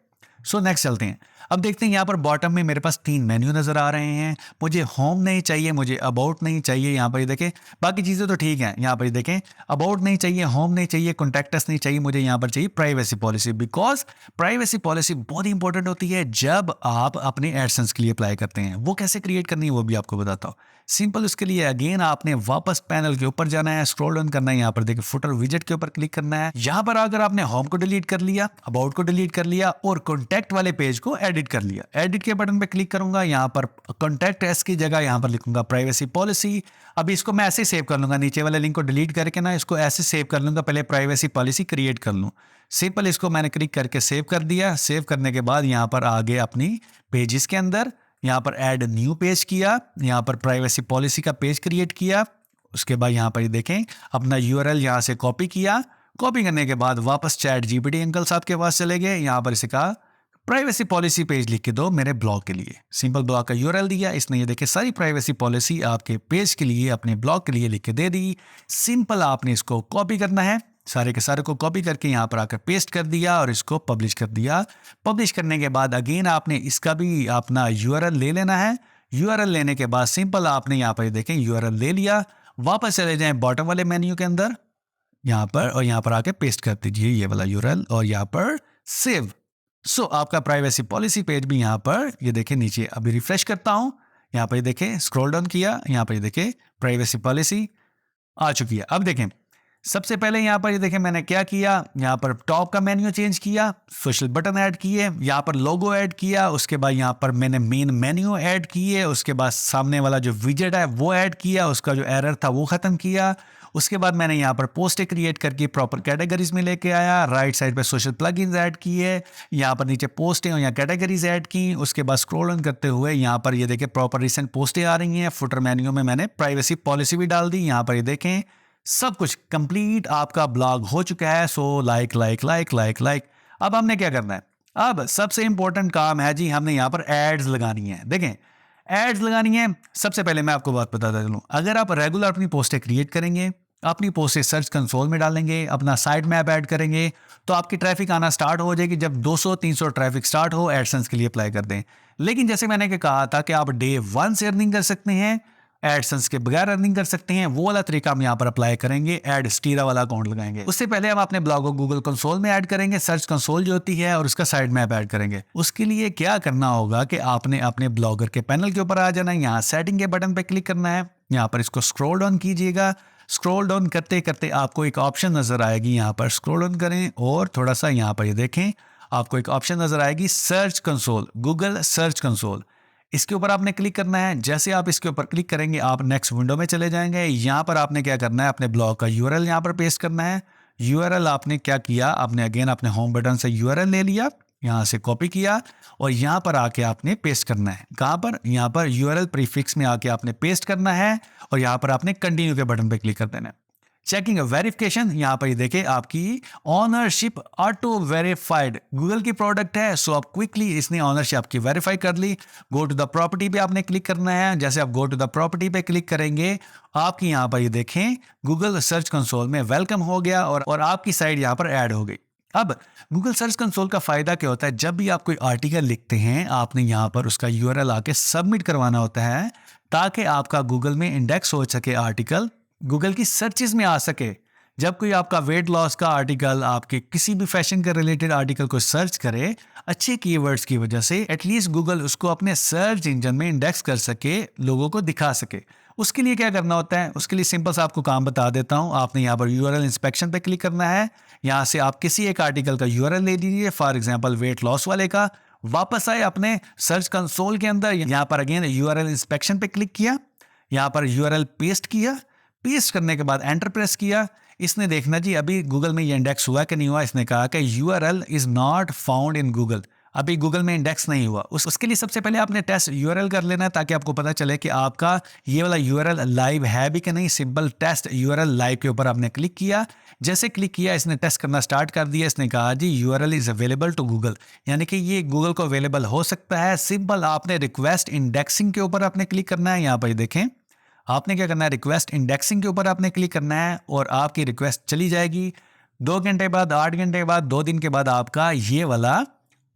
सो नेक्स्ट चलते हैं। अब देखते हैं यहाँ पर बॉटम में मेरे पास 3 मेन्यू नजर आ रहे हैं। मुझे होम नहीं चाहिए, मुझे अबाउट नहीं चाहिए। यहाँ पर ये देखें बाकी चीज़ें तो ठीक हैं। यहाँ पर ये देखें अबाउट नहीं चाहिए, होम नहीं चाहिए, कॉन्टैक्ट नहीं चाहिए, मुझे यहाँ पर चाहिए privacy policy. Because privacy policy बहुत इंपॉर्टेंट होती है जब आप अपने एडसेंस के लिए अप्लाई करते हैं। वो कैसे क्रिएट करनी है वो भी आपको बताता हूँ। सिंपल, उसके लिए अगेन आपने वापस पैनल के ऊपर जाना है, स्क्रॉल डाउन करना है, यहाँ पर देखिए फुटर विजेट के ऊपर क्लिक करना है। यहाँ पर अगर आपने होम को डिलीट कर लिया, अबाउट को डिलीट कर लिया और कॉन्टैक्ट वाले पेज को एडिट कर लिया, एडिट के बटन पे क्लिक करूंगा, यहाँ पर कॉन्टैक्ट एस की जगह यहाँ पर लिखूंगा प्राइवेसी पॉलिसी। अभी इसको मैं ऐसे सेव कर लूंगा, नीचे वाले लिंक को डिलीट करके ना इसको ऐसे सेव कर लूंगा, पहले प्राइवेसी पॉलिसी क्रिएट कर लूँ। सिंपल, इसको मैंने क्लिक करके सेव कर दिया। सेव करने के बाद यहाँ पर आगे अपनी पेजेस के अंदर यहाँ पर ऐड न्यू पेज किया, यहाँ पर प्राइवेसी पॉलिसी का पेज क्रिएट किया। उसके बाद यहाँ पर ये देखें अपना यूआरएल यहाँ से कॉपी किया। कॉपी करने के बाद वापस चैट जीपीटी अंकल साहब के पास चले गए। यहाँ पर इसे कहा प्राइवेसी पॉलिसी पेज लिख के दो मेरे ब्लॉग के लिए। सिंपल ब्लॉग का यूआरएल दिया, इसने ये देखे सारी प्राइवेसी पॉलिसी आपके पेज के लिए, अपने ब्लॉग के लिए लिख के दे दी। सिंपल, आपने इसको कॉपी करना है, सारे के सारे को कॉपी करके यहाँ पर आकर पेस्ट कर दिया और इसको पब्लिश कर दिया। पब्लिश करने के बाद अगेन आपने इसका भी अपना यूआरएल ले लेना है। यूआरएल लेने के बाद सिंपल आपने यहाँ पर देखें यूआरएल ले लिया। वापस चले जाएं बॉटम वाले मेन्यू के अंदर यहाँ पर और यहाँ पर आके पेस्ट कर दीजिए ये वाला यूआरएल और यहाँ पर सेव। सो आपका प्राइवेसी पॉलिसी पेज भी यहाँ पर ये देखें नीचे। अभी रिफ्रेश करता हूँ, यहाँ पर देखें स्क्रॉल डाउन किया, यहाँ पर देखें प्राइवेसी पॉलिसी आ चुकी है। अब देखें सबसे पहले यहाँ पर ये देखें मैंने क्या किया, यहाँ पर टॉप का मेन्यू चेंज किया, सोशल बटन ऐड किए, यहाँ पर लोगो ऐड किया, उसके बाद यहाँ पर मैंने मेन मेन्यू ऐड किए, उसके बाद सामने वाला जो विजेट है वो ऐड किया, उसका जो एरर था वो ख़त्म किया। उसके बाद मैंने यहाँ पर पोस्टें क्रिएट करके प्रॉपर कैटेगरीज में लेके आया। राइट साइड पे सोशल प्लगइन्स ऐड किए, यहाँ पर नीचे पोस्टें और यहाँ कैटेगरीज ऐड की। उसके बाद स्क्रॉल ऑन करते हुए यहाँ पर ये देखें प्रॉपर रिसेंट पोस्टें आ रही हैं। फुटर मेन्यू में मैंने प्राइवेसी पॉलिसी भी डाल दी। यहाँ पर ये देखें सब कुछ कंप्लीट आपका ब्लॉग हो चुका है। So like like like like like. अब हमने क्या करना है, अब सबसे इंपॉर्टेंट काम है जी, हमने यहाँ पर एड्स लगानी है। देखें एड्स लगानी है। सबसे पहले मैं आपको बात बताता चलूँ, अगर आप रेगुलर अपनी पोस्टें क्रिएट करेंगे, अपनी पोस्टें सर्च कंसोल में डालेंगे, अपना साइट मैप ऐड करेंगे, तो आपकी ट्रैफिक आना स्टार्ट हो जाएगी। जब 200-300 ट्रैफिक स्टार्ट हो, एडसेंस के लिए अप्लाई कर दें। लेकिन जैसे मैंने कहा था कि आप डे 1 से अर्निंग कर सकते हैं, एडसेंस के बगैर अर्निंग कर सकते हैं, वो वाला तरीका हम यहाँ पर अप्लाई करेंगे। एड स्टीरा वाला अकाउंट लगाएंगे। उससे पहले हम अपने ब्लॉग को गूगल कंसोल में ऐड करेंगे, सर्च कंसोल जो होती है, और उसका साइड मैप ऐड करेंगे। उसके लिए क्या करना होगा कि आपने अपने ब्लॉगर के पैनल के ऊपर आ जाना है, यहाँ सेटिंग के बटन पर क्लिक करना है, यहाँ पर इसको स्क्रॉल डाउन कीजिएगा। स्क्रॉल डाउन करते करते आपको एक ऑप्शन नजर आएगी, यहाँ पर स्क्रॉल डाउन करें और थोड़ा सा यहाँ पर ये देखें आपको एक ऑप्शन नजर आएगी search console, Google search console. इसके ऊपर आपने क्लिक करना है। जैसे आप इसके ऊपर क्लिक करेंगे आप नेक्स्ट विंडो में चले जाएंगे। यहाँ पर आपने क्या करना है, अपने ब्लॉग का यूआरएल यहाँ पर पेस्ट करना है। यूआरएल आपने क्या किया, आपने अगेन अपने होम बटन से यूआरएल ले लिया, यहाँ से कॉपी किया और यहाँ पर आके आपने पेस्ट करना है। कहाँ पर, यहाँ पर यूआरएल प्रीफिक्स में आके आपने पेस्ट करना है और यहाँ पर आपने कंटिन्यू के बटन पे क्लिक कर देना है। चेकिंग वेरिफिकेशन, यहाँ पर ये देखे आपकी ऑनरशिप ऑटो वेरीफाइड, गूगल की प्रोडक्ट है, सो आप क्विकली इसने ऑनरशिप आपकी वेरीफाई कर ली। गो टू द प्रॉपर्टी पे आपने क्लिक करना है। जैसे आप गो टू द प्रॉपर्टी पे क्लिक करेंगे, आपकी यहाँ पर ये देखें गूगल सर्च कंसोल में वेलकम हो गया और आपकी साइट यहाँ पर ऐड हो गई। अब गूगल सर्च कंसोल का फायदा क्या होता है, जब भी आप कोई आर्टिकल लिखते हैं आपने यहाँ पर उसका यूआरएल आके सबमिट करवाना होता है, ताकि आपका गूगल में इंडेक्स हो सके, आर्टिकल गूगल की सर्चेस में आ सके। जब कोई आपका वेट लॉस का आर्टिकल, आपके किसी भी फैशन के रिलेटेड आर्टिकल को सर्च करे अच्छे कीवर्ड्स की वजह से, एटलीस्ट गूगल उसको अपने सर्च इंजन में इंडेक्स कर सके, लोगों को दिखा सके। उसके लिए क्या करना होता है, उसके लिए सिंपल सा आपको काम बता देता हूं। आपने यहाँ पर यूआरएल इंस्पेक्शन पे क्लिक करना है। यहाँ से आप किसी एक आर्टिकल का यूआरएल ले लीजिए, फॉर एग्जांपल वेट लॉस वाले का। वापस आए अपने सर्च कंसोल के अंदर, यहाँ पर अगेन यूआरएल इंस्पेक्शन पे क्लिक किया, यहाँ पर यूआरएल पेस्ट किया। पेस्ट करने के बाद एंटर प्रेस किया। इसने देखना जी अभी गूगल में ये इंडेक्स हुआ कि नहीं हुआ। इसने कहा कि URL is not found in Google, अभी गूगल में इंडेक्स नहीं हुआ। उसके लिए सबसे पहले आपने टेस्ट यूआरएल कर लेना है, ताकि आपको पता चले कि आपका ये वाला यूआरएल लाइव है भी कि नहीं। सिंपल टेस्ट यूआरएल लाइव के ऊपर आपने क्लिक किया। जैसे क्लिक किया, इसने टेस्ट करना स्टार्ट कर दिया। इसने कहा जी URL is available to Google, यानी कि ये गूगल को अवेलेबल हो सकता है। सिंपल आपने रिक्वेस्ट इंडेक्सिंग के ऊपर आपने क्लिक करना है। यहाँ पर देखें आपने क्या करना है, रिक्वेस्ट इंडेक्सिंग के ऊपर आपने क्लिक करना है और आपकी रिक्वेस्ट चली जाएगी। 2 घंटे बाद, 8 घंटे बाद, 2 दिन के बाद आपका ये वाला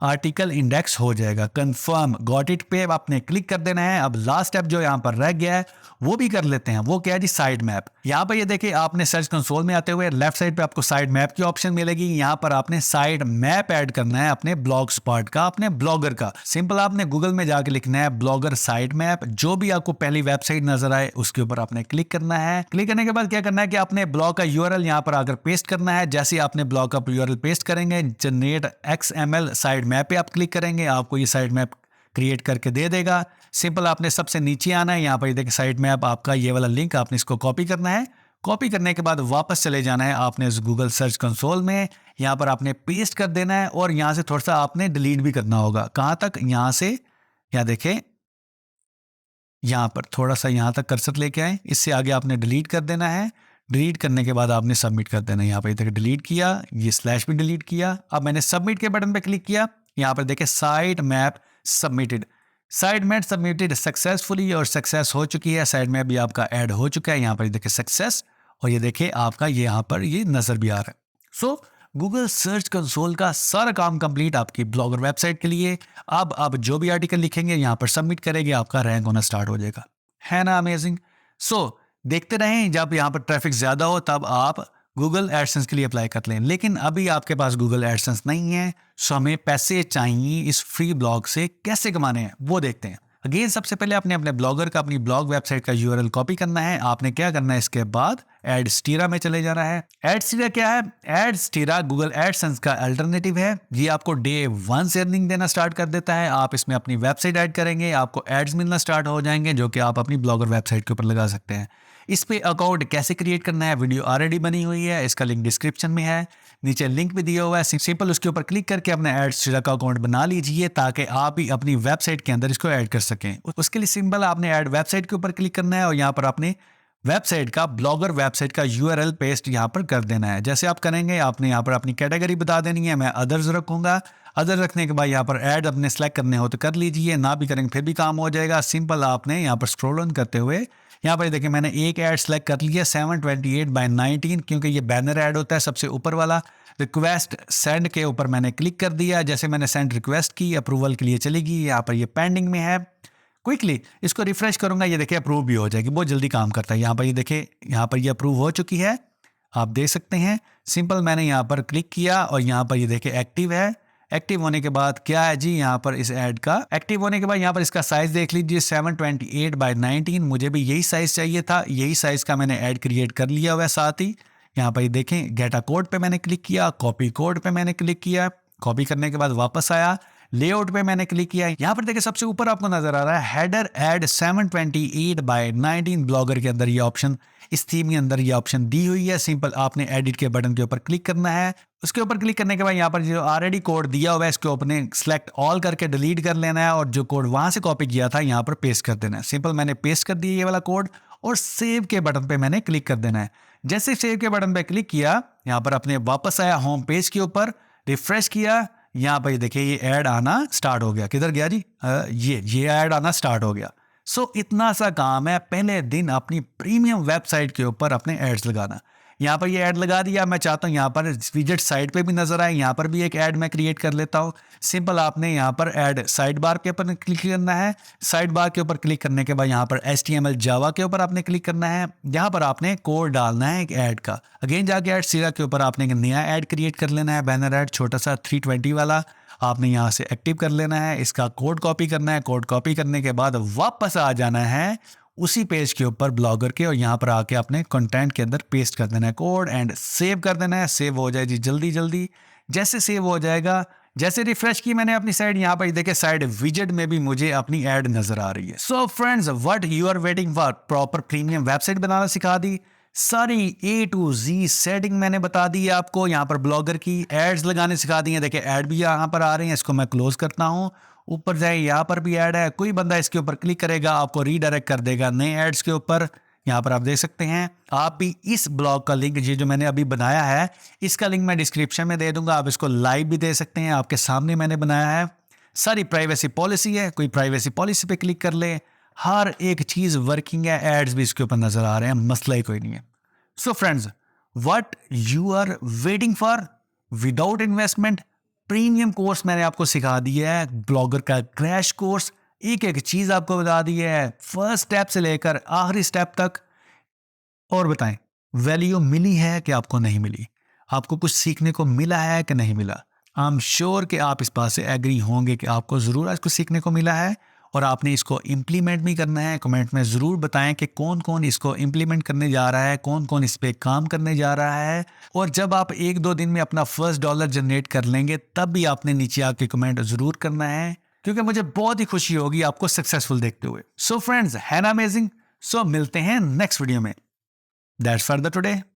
आर्टिकल इंडेक्स हो जाएगा। कंफर्म गॉट इट पे आपने क्लिक कर देना है। अब लास्ट स्टेप जो यहाँ पर रह गया है वो भी कर लेते हैं। वो क्या है जी, साइड मैप। यहाँ पर ये देखिए आपने सर्च कंसोल में आते हुए लेफ्ट साइड पे आपको साइड मैप की ऑप्शन मिलेगी। यहाँ पर आपने साइड मैप ऐड करना है अपने ब्लॉग स्पॉट का, अपने ब्लॉगर का। सिंपल आपने गूगल में जाके लिखना है ब्लॉगर साइड मैप। जो भी आपको पहली वेबसाइट नजर आए उसके ऊपर आपने क्लिक करना है। क्लिक करने के बाद क्या करना है कि आपने ब्लॉग का यूआरएल यहाँ पर आकर पेस्ट करना है। जैसे ही आपने ब्लॉग का यूआरएल पेस्ट करेंगे, जनरेट एक्सएमएल साइड मैप पे आप क्लिक करेंगे, आपको ये साइड मैप क्रिएट करके दे देगा। सिंपल आपने सबसे नीचे आना है। यहाँ पर देखिए साइड मैप आपका ये वाला लिंक, आपने इसको कॉपी करना है। कॉपी करने के बाद वापस चले जाना है आपने इस गूगल सर्च कंसोल में। यहाँ पर आपने पेस्ट कर देना है और यहाँ से थोड़ा सा आपने डिलीट भी करना होगा। कहाँ तक, यहाँ से, यहाँ देखें यहाँ पर थोड़ा सा यहाँ तक कर्सर लेके आए, इससे आगे आपने डिलीट कर देना है। डिलीट करने के बाद आपने सबमिट कर देना है। यहाँ पर देखिए डिलीट किया, ये स्लैश भी डिलीट किया। अब मैंने सबमिट के बटन पे क्लिक किया। यहाँ पर देखिए side map submitted, side map submitted successfully, और सक्सेस हो चुकी है। साइड मैप भी आपका ऐड हो चुका है। यहाँ पर देखिए सक्सेस, और ये देखिए आपका ये यहाँ पर ये नजर भी आ रहा है। सो गूगल सर्च कंसोल का सारा काम कंप्लीट आपकी ब्लॉगर वेबसाइट के लिए। अब आप जो भी आर्टिकल लिखेंगे यहाँ पर सबमिट करेंगे, आपका रैंक होना स्टार्ट हो जाएगा। है ना अमेजिंग। सो देखते रहें, जब यहाँ पर ट्रैफिक ज्यादा हो तब आप गूगल एडसेंस के लिए अप्लाई कर लें। लेकिन अभी आपके पास गूगल एडसेंस नहीं है, सो हमें पैसे चाहिए इस फ्री ब्लॉग से। कैसे कमाने हैं वो देखते हैं। अगेन सबसे पहले आपने अपने ब्लॉगर का, अपनी ब्लॉग वेबसाइट का यूआरएल कॉपी करना है। आपने क्या करना है, इसके बाद एडस्टीरा में चले जाना है। एडस्टीरा क्या है, एडस्टीरा गूगल एडसेंस का अल्टरनेटिव है। ये आपको डे 1 से अर्निंग देना स्टार्ट कर देता है। आप इसमें अपनी वेबसाइट ऐड करेंगे, आपको एड्स मिलना स्टार्ट हो जाएंगे, जो कि आप अपनी ब्लॉगर वेबसाइट के ऊपर लगा सकते हैं। इस पे अकाउंट कैसे क्रिएट करना है, वीडियो ऑलरेडी बनी हुई है, इसका लिंक डिस्क्रिप्शन में है, नीचे लिंक भी दिया हुआ है। सिंपल उसके ऊपर क्लिक करके अपने एडस्टीरा का अकाउंट बना लीजिए, ताकि आप भी अपनी वेबसाइट के अंदर इसको ऐड कर सकें। उसके लिए सिंपल आपने ऐड वेबसाइट के ऊपर क्लिक करना है और यहाँ पर आपने वेबसाइट का, ब्लॉगर वेबसाइट का यूआरएल पेस्ट यहाँ पर कर देना है। जैसे आप करेंगे, आपने यहाँ पर अपनी कैटेगरी बता देनी है। मैं अदर्स रखूंगा। अदर रखने के बाद यहाँ पर ऐड अपने सेलेक्ट करने हो तो कर लीजिए, ना भी करेंगे फिर भी काम हो जाएगा। सिंपल आपने यहाँ पर स्क्रॉल ऑन करते हुए यहाँ पर देखिए मैंने एक ऐड सेलेक्ट कर लिया 728/19, क्योंकि ये बैनर ऐड होता है सबसे ऊपर वाला। रिक्वेस्ट सेंड के ऊपर मैंने क्लिक कर दिया। जैसे मैंने सेंड रिक्वेस्ट की, अप्रूवल के लिए चलेगी। यहाँ पर ये पेंडिंग में है। क्विकली इसको रिफ्रेश करूंगा, ये देखिए अप्रूव भी हो जाएगी। बहुत जल्दी काम करता है। यहाँ पर ये देखिए, यहाँ पर ये अप्रूव हो चुकी है, आप देख सकते हैं। सिंपल मैंने यहाँ पर क्लिक किया और यहाँ पर ये देखिए एक्टिव है। एक्टिव होने के बाद क्या है जी, यहाँ पर इस ऐड का एक्टिव होने के बाद यहाँ पर इसका साइज देख लीजिए 728/19। मुझे भी यही साइज चाहिए था, यही साइज का मैंने ऐड क्रिएट कर लिया हुआ है। साथ ही यहाँ पर देखें गेट अ कोड पे मैंने क्लिक किया, कॉपी कोड पे मैंने क्लिक किया। कॉपी करने के बाद वापस आया, लेआउट पे मैंने क्लिक किया। यहाँ पर देखिए सबसे ऊपर आपको नजर आ रहा है हेडर ऐड 728/19। ब्लॉगर के अंदर ये ऑप्शन, इस थीम के अंदर ये ऑप्शन दी हुई है। सिंपल आपने एडिट के बटन के ऊपर क्लिक करना है। उसके ऊपर क्लिक करने के बाद यहाँ पर जो ऑलरेडी कोड दिया हुआ है इसके ऊपर सेलेक्ट ऑल करके डिलीट कर लेना है, और जो कोड वहां से कॉपी किया था यहाँ पर पेस्ट कर देना है। सिंपल मैंने पेस्ट कर दिया ये वाला कोड और सेव के बटन पे मैंने क्लिक कर देना है। जैसे सेव के बटन पे क्लिक किया, यहाँ पर अपने वापस आया होम पेज के ऊपर, रिफ्रेश किया, यहाँ पर देखिए ये ऐड आना स्टार्ट हो गया। किधर गया जी? ये ऐड आना स्टार्ट हो गया। सो इतना सा काम है पहले दिन अपनी प्रीमियम वेबसाइट के ऊपर अपने एड्स लगाना। यहाँ पर ये ऐड लगा दिया, मैं चाहता हूँ यहाँ पर विजेट साइड पे भी नजर आए, यहाँ पर भी एक ऐड मैं क्रिएट कर लेता हूँ। सिंपल आपने यहाँ पर ऐड साइड बार के ऊपर क्लिक करना है। साइड बार के ऊपर क्लिक करने के बाद यहाँ पर HTML जावा के ऊपर आपने क्लिक करना है। यहाँ पर आपने कोड डालना है एक ऐड का। अगेन जाके ऐड सीरा के ऊपर आपने एक नया ऐड क्रिएट कर लेना है, बैनर ऐड छोटा सा 320 वाला आपने यहाँ से एक्टिव कर लेना है। इसका कोड कॉपी करना है। कोड कॉपी करने के बाद वापस आ जाना है उसी पेज के ऊपर ब्लॉगर के, और यहाँ पर आके अपने कंटेंट के अंदर पेस्ट कर देना है कोड एंड सेव कर देना है। सेव हो जाए जी जल्दी जल्दी। जैसे सेव हो जाएगा, जैसे रिफ्रेश की मैंने अपनी साइड, यहाँ पर देखिए साइड विजेट में भी मुझे अपनी ऐड नजर आ रही है। So friends, what you are waiting for? Proper premium website बनाना सिखा दी, सारी A to Z सेटिंग मैंने बता दी है आपको। यहाँ पर ब्लॉगर की एड्स लगाने सिखा दी है। देखिए ऐड भी यहाँ पर आ रहे हैं, इसको मैं क्लोज करता हूँ। ऊपर जाए, यहाँ पर भी ऐड है। कोई बंदा इसके ऊपर क्लिक करेगा आपको रीडायरेक्ट कर देगा नए एड्स के ऊपर। यहाँ पर आप देख सकते हैं। आप भी इस ब्लॉग का लिंक, ये जो मैंने अभी बनाया है, इसका लिंक मैं डिस्क्रिप्शन में दे दूंगा। आप इसको लाइव भी दे सकते हैं, आपके सामने मैंने बनाया है। सारी प्राइवेसी पॉलिसी है, कोई प्राइवेसी पॉलिसी पे क्लिक कर ले, हर एक चीज वर्किंग है। एड्स भी इसके ऊपर नजर आ रहे हैं, मसला ही कोई नहीं है। So friends, what you are waiting for? Without investment premium course मैंने आपको सिखा दिया है, ब्लॉगर का क्रैश कोर्स। एक एक चीज आपको बता दी है, फर्स्ट स्टेप से लेकर आखिरी स्टेप तक। और बताएं, वैल्यू मिली है कि आपको नहीं मिली? आपको कुछ सीखने को मिला है कि नहीं मिला? आई एम श्योर कि आप इस बात से एग्री होंगे कि आपको जरूर आज कुछ सीखने को मिला है और आपने इसको इम्प्लीमेंट भी करना है। कमेंट में ज़रूर बताएं कि कौन कौन इसको इम्प्लीमेंट करने जा रहा है, कौन कौन इस पे काम करने जा रहा है। और जब आप 1-2 दिन में अपना फर्स्ट डॉलर जनरेट कर लेंगे, तब भी आपने नीचे आके कमेंट ज़रूर करना है, क्योंकि मुझे बहुत ही खुशी होगी आपको सक्सेसफुल देखते हुए। सो फ्रेंड्स, है ना अमेजिंग? सो मिलते हैं नेक्स्ट वीडियो में। That's for the today.